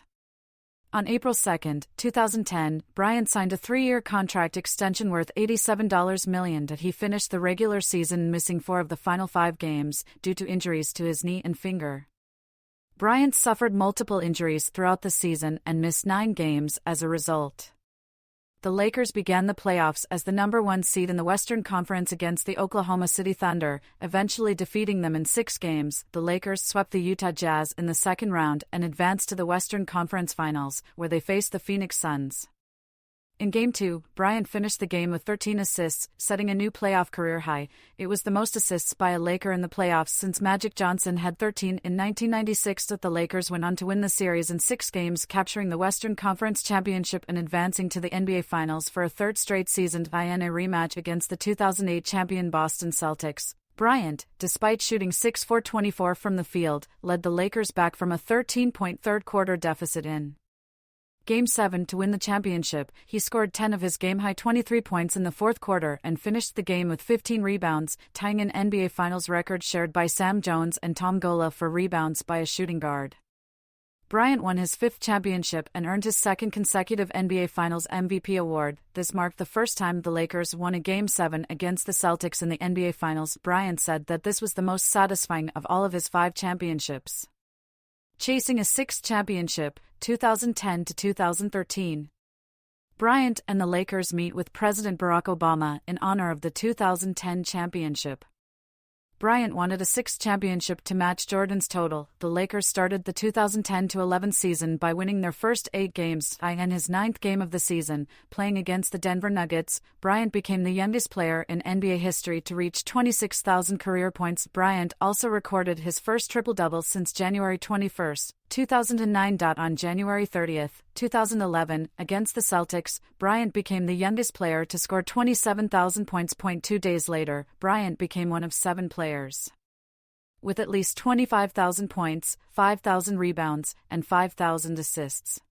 On April 2, 2010, Bryant signed a 3-year contract extension worth $87 million that he finished the regular season missing 4 of the final 5 games, due to injuries to his knee and finger. Bryant suffered multiple injuries throughout the season and missed 9 games as a result. The Lakers began the playoffs as the number 1 seed in the Western Conference against the Oklahoma City Thunder, eventually defeating them in 6 games. The Lakers swept the Utah Jazz in the second round and advanced to the Western Conference Finals, where they faced the Phoenix Suns. In Game 2, Bryant finished the game with 13 assists, setting a new playoff career high. It was the most assists by a Laker in the playoffs since Magic Johnson had 13 in 1996. The Lakers went on to win the series in 6 games, capturing the Western Conference Championship and advancing to the NBA Finals for a 3rd straight season in a rematch against the 2008 champion Boston Celtics. Bryant, despite shooting 6 for 24 from the field, led the Lakers back from a 13-point third-quarter deficit in Game 7 to win the championship. He scored 10 of his game-high 23 points in the fourth quarter and finished the game with 15 rebounds, tying an NBA Finals record shared by Sam Jones and Tom Gola for rebounds by a shooting guard. Bryant won his fifth championship and earned his second consecutive NBA Finals MVP award. This marked the first time the Lakers won a Game 7 against the Celtics in the NBA Finals. Bryant said that this was the most satisfying of all of his 5 championships. Chasing a 6th championship, 2010 to 2013. Bryant and the Lakers meet with President Barack Obama in honor of the 2010 championship. Bryant wanted a 6th championship to match Jordan's total. The Lakers started the 2010-11 season by winning their first 8 games, and his 9th game of the season, playing against the Denver Nuggets. Bryant became the youngest player in NBA history to reach 26,000 career points. Bryant also recorded his first triple-double since January 21, 2009. On January 30, 2011, against the Celtics, Bryant became the youngest player to score 27,000 points. 2 days later, Bryant became one of 7 players with at least 25,000 points, 5,000 rebounds, and 5,000 assists.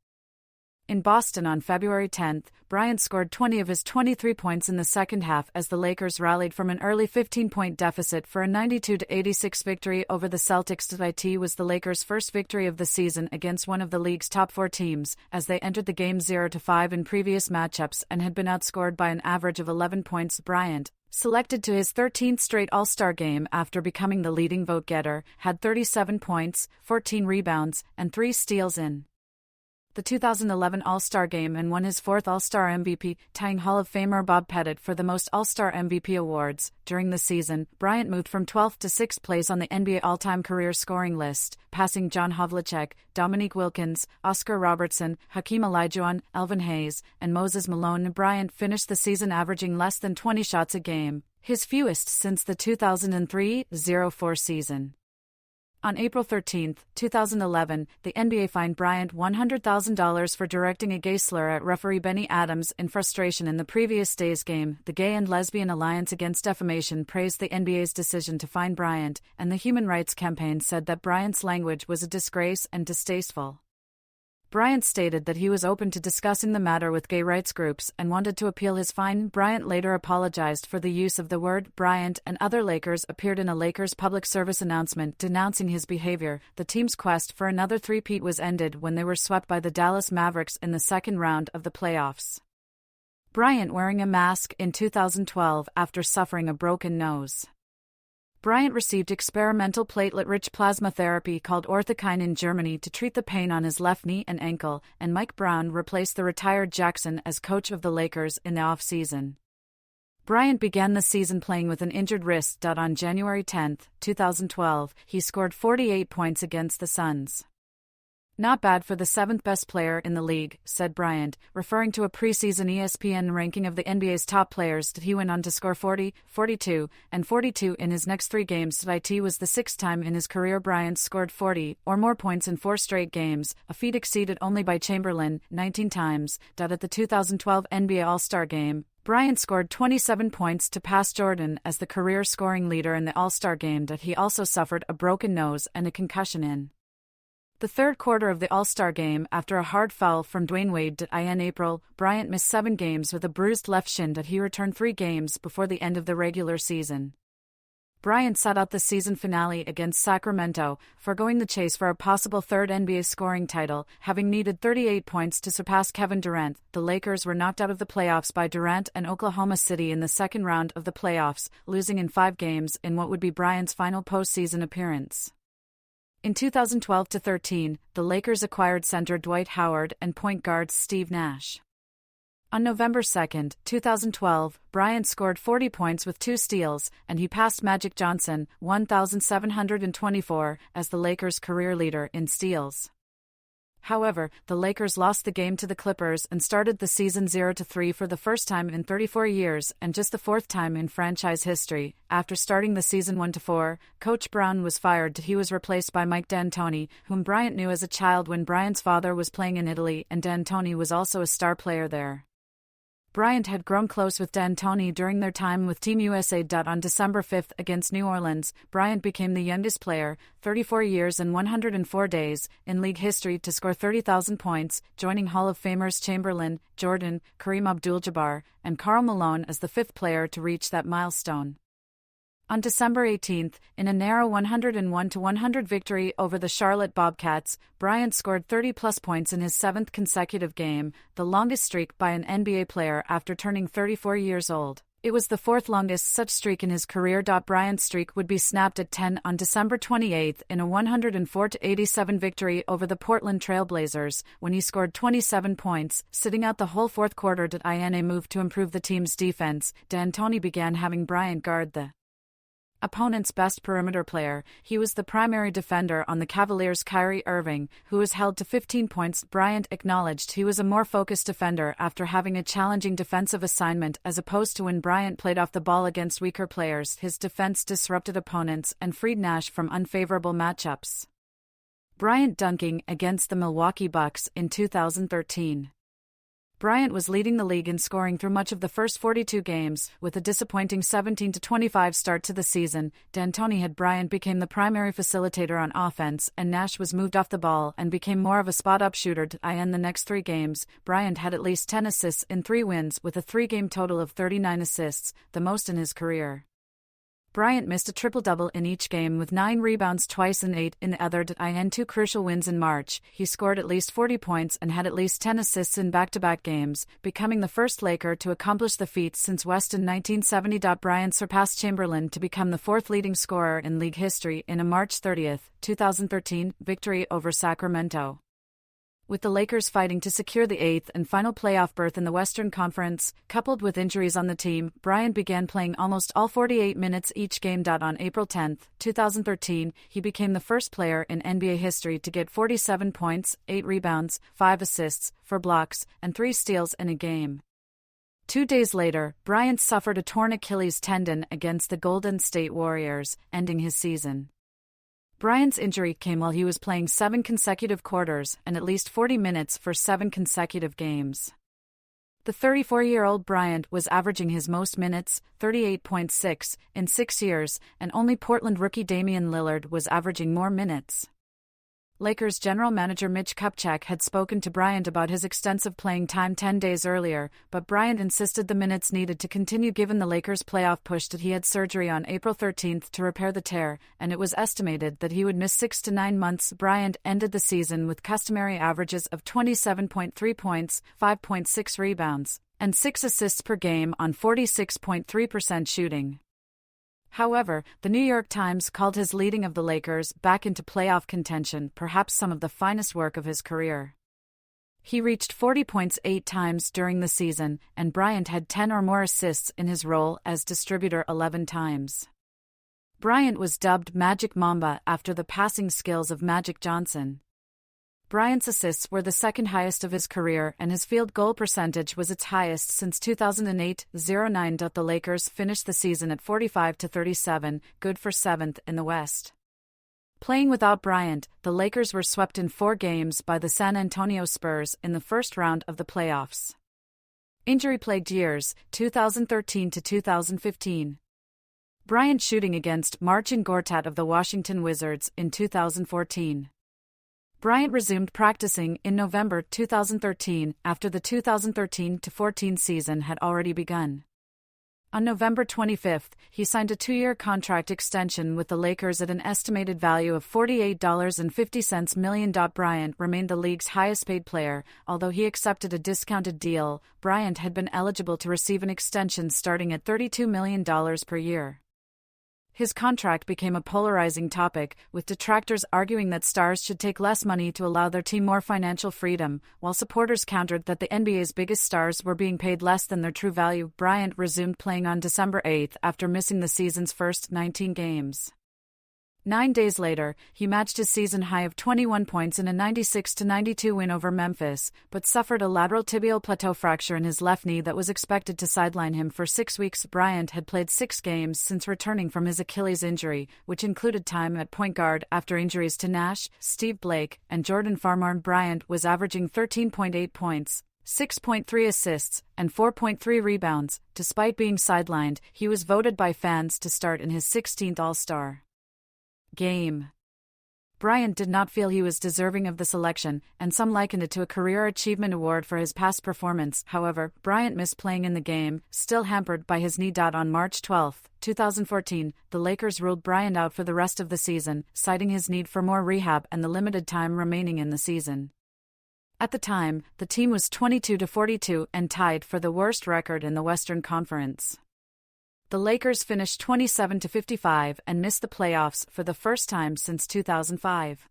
In Boston on February 10, Bryant scored 20 of his 23 points in the second half as the Lakers rallied from an early 15-point deficit for a 92-86 victory over the Celtics. It was the Lakers' first victory of the season against one of the league's top 4 teams, as they entered the game 0-5 in previous matchups and had been outscored by an average of 11 points. Bryant, selected to his 13th straight All-Star game after becoming the leading vote-getter, had 37 points, 14 rebounds, and 3 steals in the 2011 All-Star Game and won his 4th All-Star MVP, tying Hall of Famer Bob Pettit for the most All-Star MVP awards. During the season, Bryant moved from 12th to 6th place on the NBA all-time career scoring list, passing John Havlicek, Dominique Wilkins, Oscar Robertson, Hakeem Olajuwon, Elvin Hayes, and Moses Malone. Bryant finished the season averaging less than 20 shots a game, his fewest since the 2003-04 season. On April 13, 2011, the NBA fined Bryant $100,000 for directing a gay slur at referee Benny Adams in frustration in the previous day's game. The Gay and Lesbian Alliance Against Defamation praised the NBA's decision to fine Bryant, and the Human Rights Campaign said that Bryant's language was a disgrace and distasteful. Bryant stated that he was open to discussing the matter with gay rights groups and wanted to appeal his fine. Bryant later apologized for the use of the word. Bryant and other Lakers appeared in a Lakers public service announcement denouncing his behavior. The team's quest for another three-peat was ended when they were swept by the Dallas Mavericks in the second round of the playoffs. Bryant wearing a mask in 2012 after suffering a broken nose. Bryant received experimental platelet-rich plasma therapy called orthokine in Germany to treat the pain on his left knee and ankle, and Mike Brown replaced the retired Jackson as coach of the Lakers in the offseason. Bryant began the season playing with an injured wrist. On January 10, 2012, he scored 48 points against the Suns. "Not bad for the 7th-best player in the league," said Bryant, referring to a preseason ESPN ranking of the NBA's top players. He went on to score 40, 42, and 42 in his next 3 games. It was the 6th time in his career Bryant scored 40 or more points in 4 straight games, a feat exceeded only by Chamberlain, 19 times. At the 2012 NBA All-Star Game, Bryant scored 27 points to pass Jordan as the career scoring leader in the All-Star Game. He also suffered a broken nose and a concussion in the third quarter of the All-Star Game after a hard foul from Dwayne Wade. In April, Bryant missed 7 games with a bruised left shin. He returned 3 games before the end of the regular season. Bryant sat out the season finale against Sacramento, foregoing the chase for a possible 3rd NBA scoring title, having needed 38 points to surpass Kevin Durant. The Lakers were knocked out of the playoffs by Durant and Oklahoma City in the second round of the playoffs, losing in 5 games in what would be Bryant's final postseason appearance. In 2012-13, the Lakers acquired center Dwight Howard and point guard Steve Nash. On November 2, 2012, Bryant scored 40 points with 2 steals, and he passed Magic Johnson, 1,724, as the Lakers' career leader in steals. However, the Lakers lost the game to the Clippers and started the season 0-3 for the first time in 34 years and just the 4th time in franchise history. After starting the season 1-4, Coach Brown was fired. He was replaced by Mike D'Antoni, whom Bryant knew as a child when Bryant's father was playing in Italy, and D'Antoni was also a star player there. Bryant had grown close with D'Antoni during their time with Team USA. On December 5 against New Orleans, Bryant became the youngest player, 34 years and 104 days, in league history to score 30,000 points, joining Hall of Famers Chamberlain, Jordan, Kareem Abdul-Jabbar, and Karl Malone as the 5th player to reach that milestone. On December 18, in a narrow 101-100 victory over the Charlotte Bobcats, Bryant scored 30-plus points in his seventh consecutive game, the longest streak by an NBA player after turning 34 years old. It was the fourth longest such streak in his career. Bryant's streak would be snapped at 10 on December 28 in a 104-87 victory over the Portland Trail Blazers, when he scored 27 points, sitting out the whole fourth quarter. In a move to improve the team's defense, D'Antoni began having Bryant guard the opponent's best perimeter player. He was the primary defender on the Cavaliers' Kyrie Irving, who was held to 15 points. Bryant acknowledged he was a more focused defender after having a challenging defensive assignment as opposed to when Bryant played off the ball against weaker players. His defense disrupted opponents and freed Nash from unfavorable matchups. Bryant dunking against the Milwaukee Bucks in 2013. Bryant was leading the league in scoring through much of the first 42 games, with a disappointing 17-25 start to the season. D'Antoni had Bryant became the primary facilitator on offense, and Nash was moved off the ball and became more of a spot-up shooter. In the next 3 games, Bryant had at least 10 assists in 3 wins with a 3-game total of 39 assists, the most in his career. Bryant missed a triple-double in each game with 9 rebounds twice and 8 in the other. In 2 crucial wins in March, he scored at least 40 points and had at least 10 assists in back-to-back games, becoming the first Laker to accomplish the feat since West in 1970. Bryant surpassed Chamberlain to become the 4th leading scorer in league history in a March 30, 2013, victory over Sacramento. With the Lakers fighting to secure the 8th and final playoff berth in the Western Conference, coupled with injuries on the team, Bryant began playing almost all 48 minutes each game. On April 10, 2013, he became the first player in NBA history to get 47 points, 8 rebounds, 5 assists, 4 blocks, and 3 steals in a game. 2 days later, Bryant suffered a torn Achilles tendon against the Golden State Warriors, ending his season. Bryant's injury came while he was playing 7 consecutive quarters and at least 40 minutes for 7 consecutive games. The 34-year-old Bryant was averaging his most minutes, 38.6, in 6 years, and only Portland rookie Damian Lillard was averaging more minutes. Lakers general manager Mitch Kupchak had spoken to Bryant about his extensive playing time 10 days earlier, but Bryant insisted the minutes needed to continue given the Lakers' playoff push. He had surgery on April 13 to repair the tear, and it was estimated that he would miss 6 to 9 months. Bryant ended the season with customary averages of 27.3 points, 5.6 rebounds, and 6 assists per game on 46.3% shooting. However, the New York Times called his leading of the Lakers back into playoff contention perhaps some of the finest work of his career. He reached 40 points 8 times during the season, and Bryant had 10 or more assists in his role as distributor 11 times. Bryant was dubbed Magic Mamba after the passing skills of Magic Johnson. Bryant's assists were the second highest of his career, and his field goal percentage was its highest since 2008-09. The Lakers finished the season at 45-37, good for 7th in the West. Playing without Bryant, the Lakers were swept in 4 games by the San Antonio Spurs in the first round of the playoffs. Injury-plagued years, 2013-2015. Bryant shooting against Marcin Gortat of the Washington Wizards in 2014. Bryant resumed practicing in November 2013 after the 2013-14 season had already begun. On November 25, he signed a 2-year contract extension with the Lakers at an estimated value of $48.50 million. Bryant remained the league's highest-paid player, although he accepted a discounted deal. Bryant had been eligible to receive an extension starting at $32 million per year. His contract became a polarizing topic, with detractors arguing that stars should take less money to allow their team more financial freedom, while supporters countered that the NBA's biggest stars were being paid less than their true value. Bryant resumed playing on December 8 after missing the season's first 19 games. 9 days later, he matched his season high of 21 points in a 96-92 win over Memphis, but suffered a lateral tibial plateau fracture in his left knee that was expected to sideline him for 6 weeks. Bryant had played 6 games since returning from his Achilles injury, which included time at point guard after injuries to Nash, Steve Blake, and Jordan Farmar. Bryant was averaging 13.8 points, 6.3 assists, and 4.3 rebounds. Despite being sidelined, he was voted by fans to start in his 16th All-Star game. Bryant did not feel he was deserving of the selection, and some likened it to a Career Achievement Award for his past performance. However, Bryant missed playing in the game, still hampered by his knee. On March 12, 2014, the Lakers ruled Bryant out for the rest of the season, citing his need for more rehab and the limited time remaining in the season. At the time, the team was 22-42 and tied for the worst record in the Western Conference. The Lakers finished 27-55 and missed the playoffs for the first time since 2005.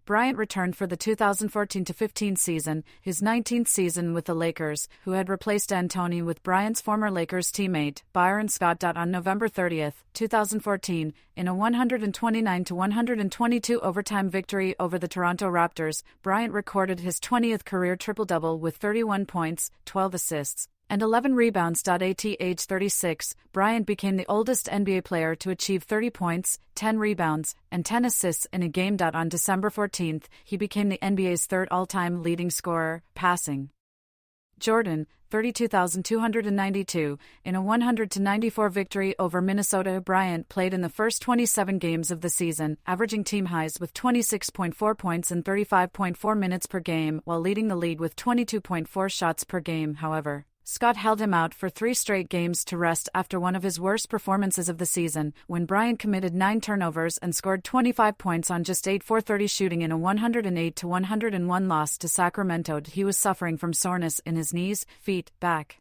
Bryant returned for the 2014-15 season, his 19th season with the Lakers, who had replaced D'Antoni with Bryant's former Lakers teammate, Byron Scott. On November 30, 2014, in a 129-122 overtime victory over the Toronto Raptors, Bryant recorded his 20th career triple-double with 31 points, 12 assists, and 11 rebounds. At age 36, Bryant became the oldest NBA player to achieve 30 points, 10 rebounds, and 10 assists in a game. On December 14, he became the NBA's third all-time leading scorer, passing Jordan, 32,292, in a 100-94 victory over Minnesota. Bryant played in the first 27 games of the season, averaging team highs with 26.4 points and 35.4 minutes per game, while leading the league with 22.4 shots per game. However, Scott held him out for 3 straight games to rest after one of his worst performances of the season, when Bryant committed 9 turnovers and scored 25 points on just 8 for 30 shooting in a 108-101 loss to Sacramento. He was suffering from soreness in his knees, feet, back,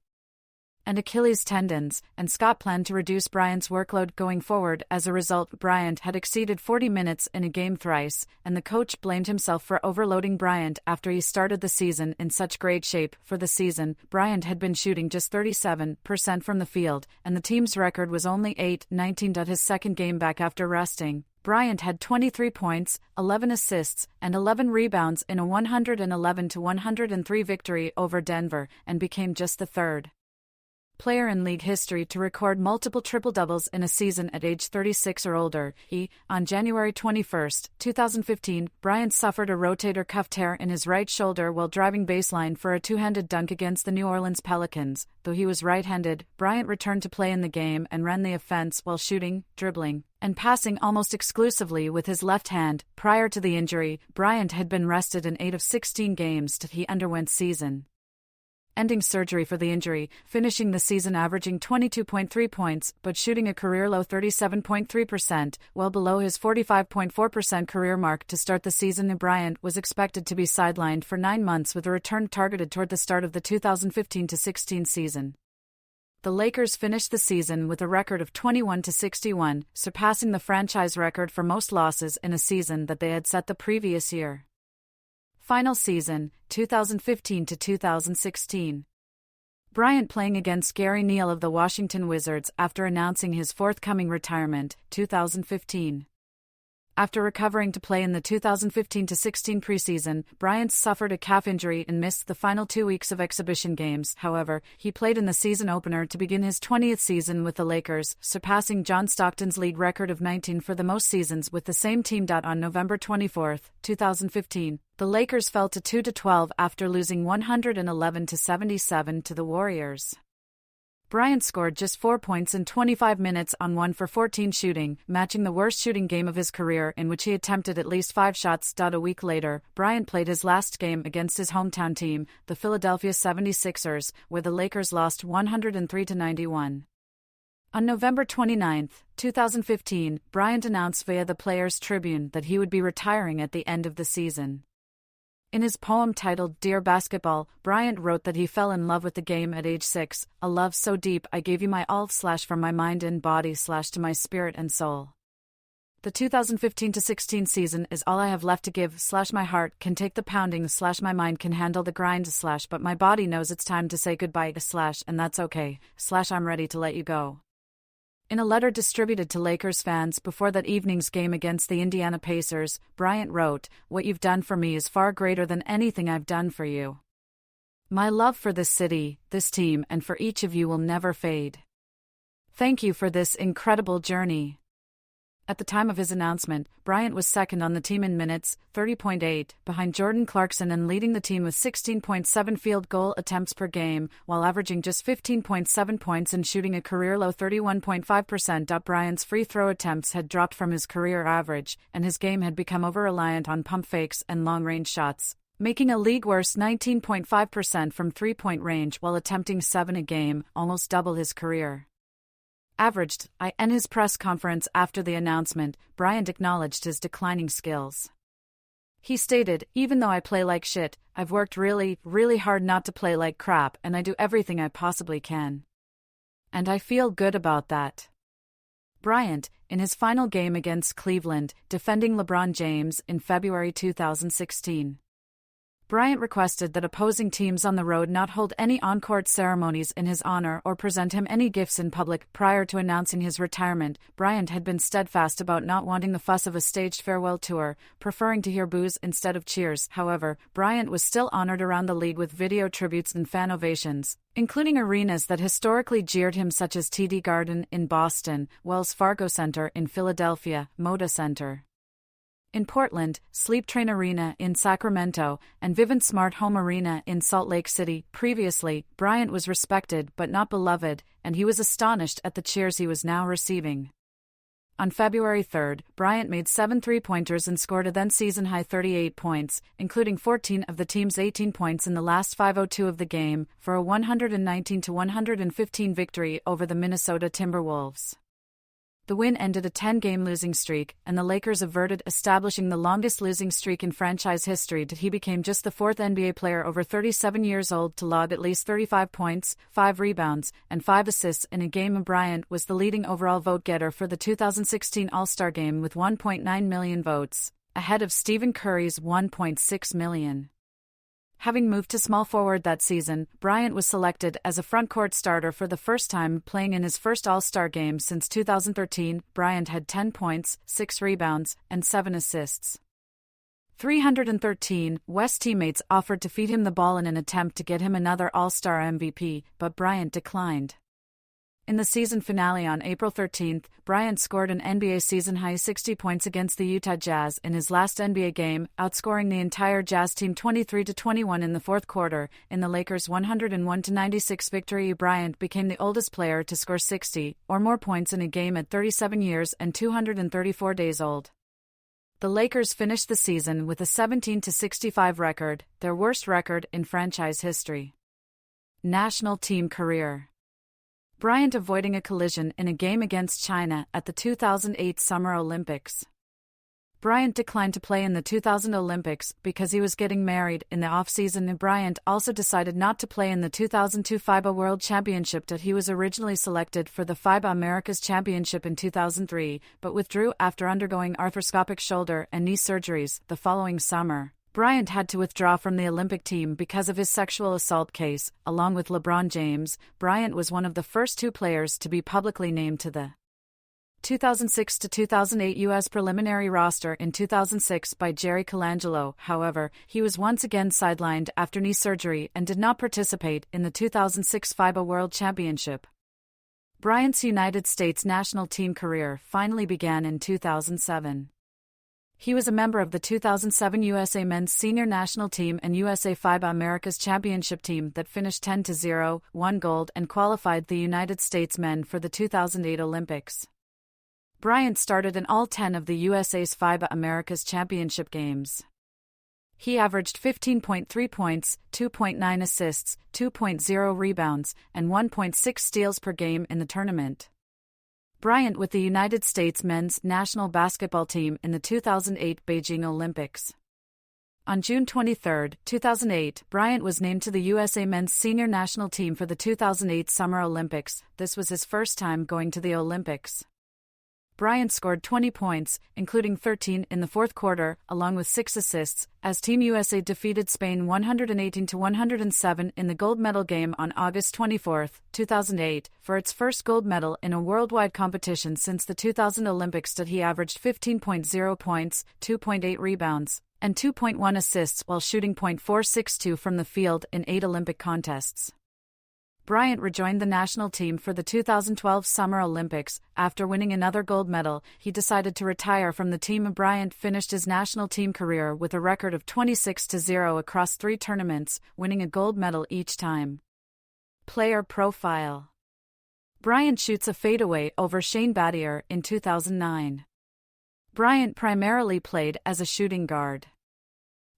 and Achilles tendons, and Scott planned to reduce Bryant's workload going forward. As a result, Bryant had exceeded 40 minutes in a game thrice, and the coach blamed himself for overloading Bryant after he started the season in such great shape. For the season, Bryant had been shooting just 37% from the field, and the team's record was only 8-19. His second game back after resting, Bryant had 23 points, 11 assists, and 11 rebounds in a 111-103 victory over Denver, and became just the third player in league history to record multiple triple-doubles in a season at age 36 or older. On January 21, 2015, Bryant suffered a rotator cuff tear in his right shoulder while driving baseline for a two-handed dunk against the New Orleans Pelicans. Though he was right-handed, Bryant returned to play in the game and ran the offense while shooting, dribbling, and passing almost exclusively with his left hand. Prior to the injury, Bryant had been rested in 8 of 16 games. He underwent season-ending surgery for the injury, finishing the season averaging 22.3 points, but shooting a career-low 37.3%, well below his 45.4% career mark to start the season. Bryant was expected to be sidelined for 9 months with a return targeted toward the start of the 2015-16 season. The Lakers finished the season with a record of 21-61, surpassing the franchise record for most losses in a season that they had set the previous year. Final season, 2015-2016. Bryant playing against Gary Neal of the Washington Wizards after announcing his forthcoming retirement, 2015. After recovering to play in the 2015-16 preseason, Bryant suffered a calf injury and missed the final 2 weeks of exhibition games. However, he played in the season opener to begin his 20th season with the Lakers, surpassing John Stockton's league record of 19 for the most seasons with the same team. On November 24, 2015, the Lakers fell to 2-12 after losing 111-77 to the Warriors. Bryant scored just 4 points in 25 minutes on 1 for 14 shooting, matching the worst shooting game of his career in which he attempted at least 5 shots. A week later, Bryant played his last game against his hometown team, the Philadelphia 76ers, where the Lakers lost 103-91. On November 29, 2015, Bryant announced via the Players' Tribune that he would be retiring at the end of the season. In his poem titled Dear Basketball, Bryant wrote that he fell in love with the game at age 6, a love so deep I gave you my all / from my mind and body / to my spirit and soul. The 2015-16 season is all I have left to give / my heart can take the pounding / my mind can handle the grind / but my body knows it's time to say goodbye / and that's okay / I'm ready to let you go. In a letter distributed to Lakers fans before that evening's game against the Indiana Pacers, Bryant wrote, "What you've done for me is far greater than anything I've done for you. My love for this city, this team, and for each of you will never fade. Thank you for this incredible journey. At the time of his announcement, Bryant was second on the team in minutes, 30.8, behind Jordan Clarkson and leading the team with 16.7 field goal attempts per game, while averaging just 15.7 points and shooting a career-low 31.5%. Bryant's free throw attempts had dropped from his career average, and his game had become over-reliant on pump fakes and long-range shots, making a league-worst 19.5% from three-point range while attempting 7 a game, almost double his career averaged. In his press conference after the announcement, Bryant acknowledged his declining skills. He stated, "Even though I play like shit, I've worked really, really hard not to play like crap, and I do everything I possibly can. And I feel good about that." Bryant, in his final game against Cleveland, defending LeBron James in February 2016. Bryant requested that opposing teams on the road not hold any on-court ceremonies in his honor or present him any gifts in public. Prior to announcing his retirement, Bryant had been steadfast about not wanting the fuss of a staged farewell tour, preferring to hear boos instead of cheers. However, Bryant was still honored around the league with video tributes and fan ovations, including arenas that historically jeered him such as TD Garden in Boston, Wells Fargo Center in Philadelphia, Moda Center in Portland, Sleep Train Arena in Sacramento, and Vivint Smart Home Arena in Salt Lake City. Previously, Bryant was respected but not beloved, and he was astonished at the cheers he was now receiving. On February 3, Bryant made 7 three-pointers and scored a then-season-high 38 points, including 14 of the team's 18 points in the last 5:02 of the game, for a 119-115 victory over the Minnesota Timberwolves. The win ended a 10-game losing streak, and the Lakers averted establishing the longest losing streak in franchise history. He became just the 4th NBA player over 37 years old to log at least 35 points, 5 rebounds, and 5 assists in a game. Bryant was the leading overall vote-getter for the 2016 All-Star Game with 1.9 million votes, ahead of Stephen Curry's 1.6 million. Having moved to small forward that season, Bryant was selected as a front-court starter for the first time, playing in his first All-Star game since 2013. Bryant had 10 points, 6 rebounds, and 7 assists. 313 West teammates offered to feed him the ball in an attempt to get him another All-Star MVP, but Bryant declined. In the season finale on April 13, Bryant scored an NBA season-high 60 points against the Utah Jazz in his last NBA game, outscoring the entire Jazz team 23-21 in the fourth quarter. In the Lakers' 101-96 victory, Bryant became the oldest player to score 60 or more points in a game at 37 years and 234 days old. The Lakers finished the season with a 17-65 record, their worst record in franchise history. National team career. Bryant avoiding a collision in a game against China at the 2008 Summer Olympics. Bryant declined to play in the 2000 Olympics because he was getting married in the off-season. Bryant also decided not to play in the 2002 FIBA World Championship that he was originally selected for the FIBA Americas Championship in 2003, but withdrew after undergoing arthroscopic shoulder and knee surgeries the following summer. Bryant had to withdraw from the Olympic team because of his sexual assault case. Along with LeBron James, Bryant was one of the first 2 players to be publicly named to the 2006-2008 U.S. preliminary roster in 2006 by Jerry Colangelo. However, he was once again sidelined after knee surgery and did not participate in the 2006 FIBA World Championship. Bryant's United States national team career finally began in 2007. He was a member of the 2007 USA Men's Senior National Team and USA FIBA Americas Championship team that finished 10-0, won gold and qualified the United States men for the 2008 Olympics. Bryant started in all 10 of the USA's FIBA Americas Championship games. He averaged 15.3 points, 2.9 assists, 2.0 rebounds, and 1.6 steals per game in the tournament. Bryant with the United States men's national basketball team in the 2008 Beijing Olympics. On June 23, 2008, Bryant was named to the USA men's senior national team for the 2008 Summer Olympics. This was his first time going to the Olympics. Bryant scored 20 points, including 13 in the fourth quarter, along with 6 assists, as Team USA defeated Spain 118-107 in the gold medal game on August 24, 2008, for its first gold medal in a worldwide competition since the 2000 Olympics. He averaged 15.0 points, 2.8 rebounds, and 2.1 assists while shooting .462 from the field in 8 Olympic contests. Bryant rejoined the national team for the 2012 Summer Olympics. After winning another gold medal, he decided to retire from the team. Bryant finished his national team career with a record of 26-0 across 3 tournaments, winning a gold medal each time. Player profile. Bryant shoots a fadeaway over Shane Battier in 2009. Bryant primarily played as a shooting guard.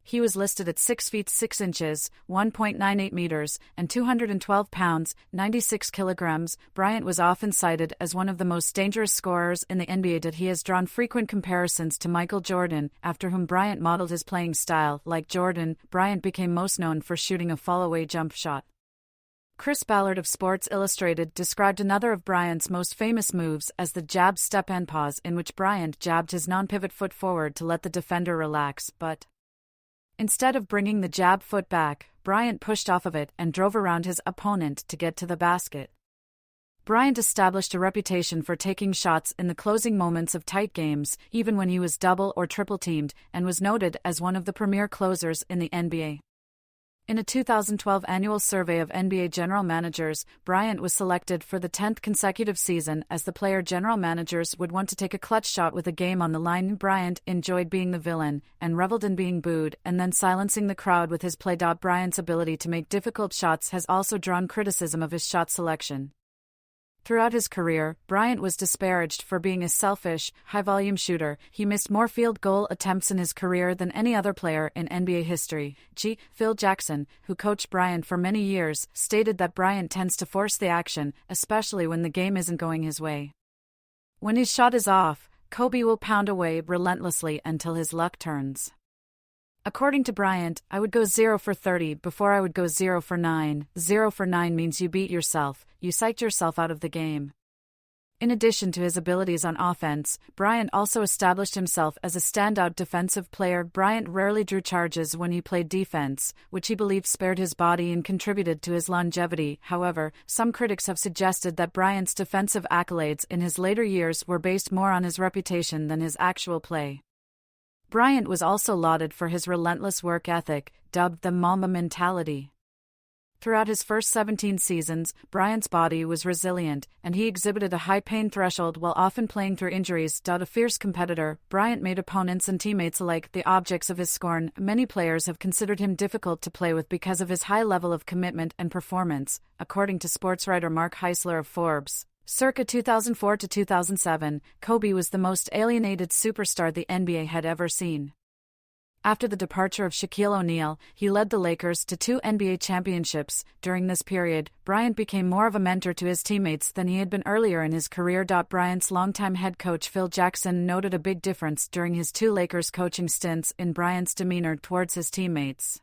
He was listed at 6 feet 6 inches, 1.98 meters, and 212 pounds, 96 kilograms. Bryant was often cited as one of the most dangerous scorers in the NBA. That he has drawn frequent comparisons to Michael Jordan, after whom Bryant modeled his playing style. Like Jordan, Bryant became most known for shooting a fall-away jump shot. Chris Ballard of Sports Illustrated described another of Bryant's most famous moves as the jab step and pause, in which Bryant jabbed his non-pivot foot forward to let the defender relax, but instead of bringing the jab foot back, Bryant pushed off of it and drove around his opponent to get to the basket. Bryant established a reputation for taking shots in the closing moments of tight games, even when he was double or triple teamed, and was noted as one of the premier closers in the NBA. In a 2012 annual survey of NBA general managers, Bryant was selected for the 10th consecutive season as the player general managers would want to take a clutch shot with a game on the line. Bryant enjoyed being the villain, and reveled in being booed and then silencing the crowd with his play. Bryant's ability to make difficult shots has also drawn criticism of his shot selection. Throughout his career, Bryant was disparaged for being a selfish, high-volume shooter. He missed more field goal attempts in his career than any other player in NBA history. Phil Jackson, who coached Bryant for many years, stated that Bryant tends to force the action, especially when the game isn't going his way. When his shot is off, Kobe will pound away relentlessly until his luck turns. According to Bryant, I would go 0 for 30 before I would go 0 for 9. 0 for 9 means you beat yourself, you psyched yourself out of the game. In addition to his abilities on offense, Bryant also established himself as a standout defensive player. Bryant rarely drew charges when he played defense, which he believed spared his body and contributed to his longevity. However, some critics have suggested that Bryant's defensive accolades in his later years were based more on his reputation than his actual play. Bryant was also lauded for his relentless work ethic, dubbed the Mamba mentality. Throughout his first 17 seasons, Bryant's body was resilient, and he exhibited a high pain threshold while often playing through injuries. A fierce competitor, Bryant made opponents and teammates alike the objects of his scorn. Many players have considered him difficult to play with because of his high level of commitment and performance, according to sports writer Mark Heisler of Forbes. Circa 2004 to 2007, Kobe was the most alienated superstar the NBA had ever seen. After the departure of Shaquille O'Neal, he led the Lakers to 2 NBA championships. During this period, Bryant became more of a mentor to his teammates than he had been earlier in his career. Bryant's longtime head coach Phil Jackson noted a big difference during his 2 Lakers coaching stints in Bryant's demeanor towards his teammates.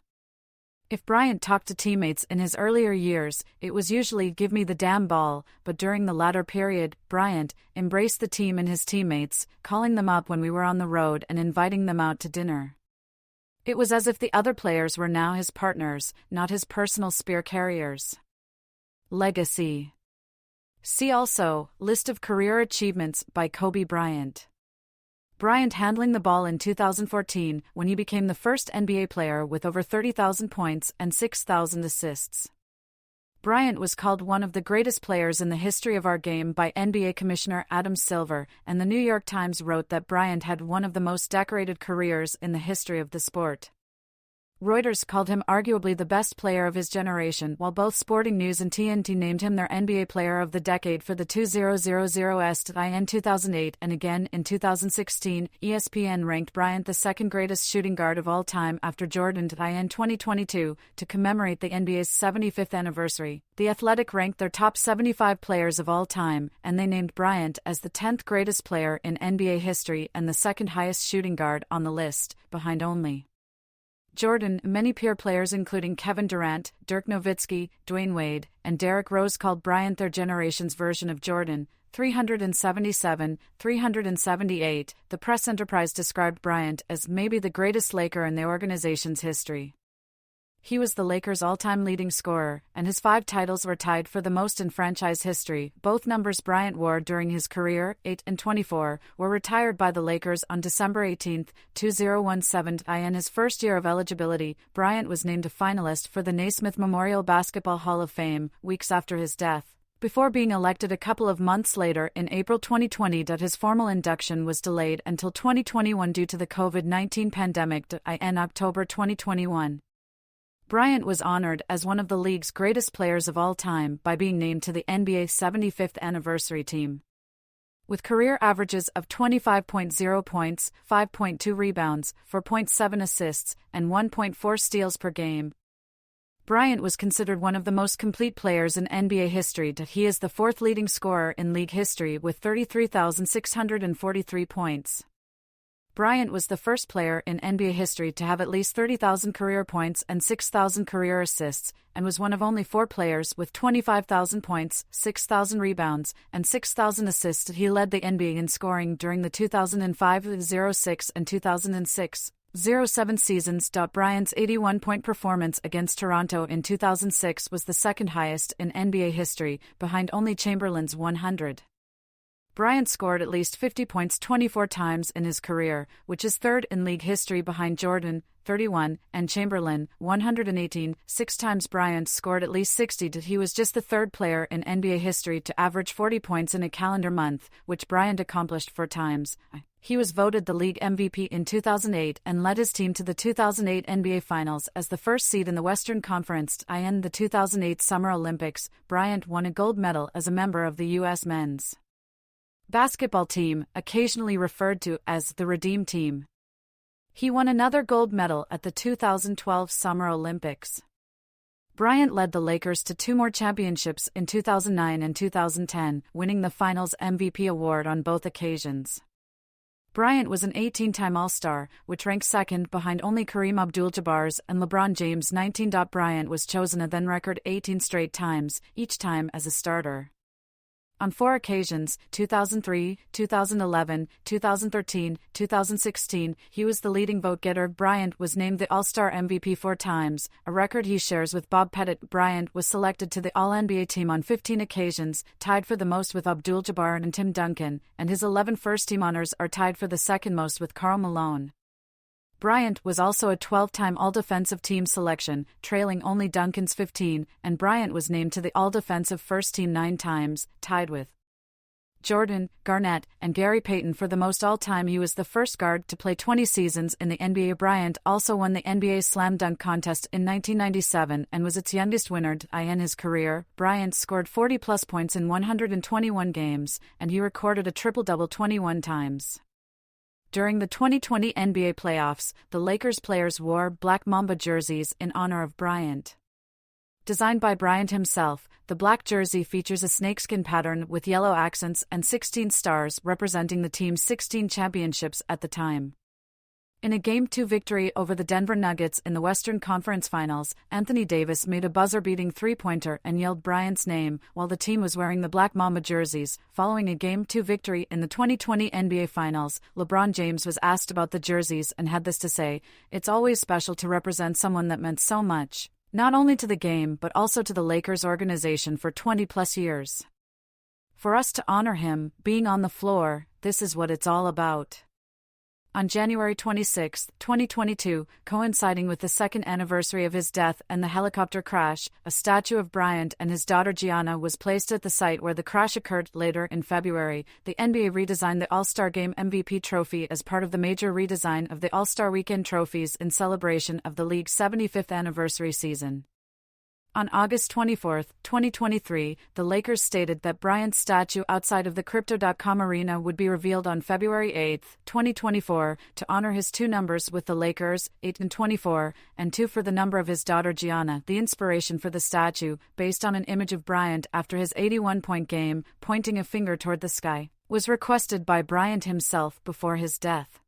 If Bryant talked to teammates in his earlier years, it was usually "give me the damn ball," but during the latter period, Bryant embraced the team and his teammates, calling them up when we were on the road and inviting them out to dinner. It was as if the other players were now his partners, not his personal spear carriers. Legacy. See also, List of career achievements by Kobe Bryant. Bryant handling the ball in 2014 when he became the first NBA player with over 30,000 points and 6,000 assists. Bryant was called one of the greatest players in the history of our game by NBA Commissioner Adam Silver, and the New York Times wrote that Bryant had one of the most decorated careers in the history of the sport. Reuters called him arguably the best player of his generation, while both Sporting News and TNT named him their NBA Player of the Decade for the 2000 2008, and again in 2016, ESPN ranked Bryant the second greatest shooting guard of all time after Jordan in 2022. To commemorate the NBA's 75th anniversary, The Athletic ranked their top 75 players of all time, and they named Bryant as the 10th greatest player in NBA history and the second highest shooting guard on the list, behind only Jordan. Many peer players including Kevin Durant, Dirk Nowitzki, Dwayne Wade, and Derrick Rose called Bryant their generation's version of Jordan. 377, 378. The Press Enterprise described Bryant as maybe the greatest Laker in the organization's history. He was the Lakers' all-time leading scorer, and his 5 titles were tied for the most in franchise history. Both numbers Bryant wore during his career, 8 and 24, were retired by the Lakers on December 18, 2017. In his first year of eligibility, Bryant was named a finalist for the Naismith Memorial Basketball Hall of Fame, weeks after his death, before being elected a couple of months later in April 2020. His formal induction was delayed until 2021 due to the COVID-19 pandemic. In October 2021. Bryant was honored as one of the league's greatest players of all time by being named to the NBA 75th anniversary team. With career averages of 25.0 points, 5.2 rebounds, 4.7 assists, and 1.4 steals per game, Bryant was considered one of the most complete players in NBA history. He is the 4th leading scorer in league history with 33,643 points. Bryant was the first player in NBA history to have at least 30,000 career points and 6,000 career assists, and was one of only 4 players with 25,000 points, 6,000 rebounds, and 6,000 assists. He led the NBA in scoring during the 2005-06 and 2006-07 seasons. Bryant's 81-point performance against Toronto in 2006 was the second highest in NBA history, behind only Chamberlain's 100. Bryant scored at least 50 points 24 times in his career, which is 3rd in league history behind Jordan, 31, and Chamberlain, 118. 6 times Bryant scored at least 60. He was just the 3rd player in NBA history to average 40 points in a calendar month, which Bryant accomplished 4 times. He was voted the league MVP in 2008 and led his team to the 2008 NBA Finals as the first seed in the Western Conference. In the 2008 Summer Olympics, Bryant won a gold medal as a member of the U.S. men's basketball team, occasionally referred to as the Redeem Team. He won another gold medal at the 2012 Summer Olympics. Bryant led the Lakers to 2 more championships in 2009 and 2010, winning the Finals MVP award on both occasions. Bryant was an 18-time All-Star, which ranks 2nd behind only Kareem Abdul-Jabbar's and LeBron James' 19. Bryant was chosen a then-record 18 straight times, each time as a starter. On 4 occasions, 2003, 2011, 2013, 2016, he was the leading vote-getter. Bryant was named the All-Star MVP 4 times, a record he shares with Bob Pettit. Bryant was selected to the All-NBA team on 15 occasions, tied for the most with Abdul-Jabbar and Tim Duncan, and his 11 first-team honors are tied for the second most with Karl Malone. Bryant was also a 12-time All-Defensive Team selection, trailing only Duncan's 15, and Bryant was named to the All-Defensive First Team 9 times, tied with Jordan, Garnett, and Gary Payton for the most all-time. He was the first guard to play 20 seasons in the NBA. Bryant also won the NBA Slam Dunk Contest in 1997 and was its youngest winner. In his career, Bryant scored 40-plus points in 121 games, and he recorded a triple-double 21 times. During the 2020 NBA playoffs, the Lakers players wore black Mamba jerseys in honor of Bryant. Designed by Bryant himself, the black jersey features a snakeskin pattern with yellow accents and 16 stars representing the team's 16 championships at the time. In a Game 2 victory over the Denver Nuggets in the Western Conference Finals, Anthony Davis made a buzzer-beating three-pointer and yelled Bryant's name while the team was wearing the Black Mamba jerseys. Following a Game 2 victory in the 2020 NBA Finals, LeBron James was asked about the jerseys and had this to say, "It's always special to represent someone that meant so much, not only to the game but also to the Lakers organization for 20-plus years. For us to honor him, being on the floor, this is what it's all about." On January 26, 2022, coinciding with the second anniversary of his death and the helicopter crash, a statue of Bryant and his daughter Gianna was placed at the site where the crash occurred. Later in February, the NBA redesigned the All-Star Game MVP trophy as part of the major redesign of the All-Star Weekend trophies in celebration of the league's 75th anniversary season. On August 24, 2023, the Lakers stated that Bryant's statue outside of the Crypto.com arena would be revealed on February 8, 2024, to honor his 2 numbers with the Lakers, 8 and 24, and 2 for the number of his daughter Gianna. The inspiration for the statue, based on an image of Bryant after his 81-point game, pointing a finger toward the sky, was requested by Bryant himself before his death.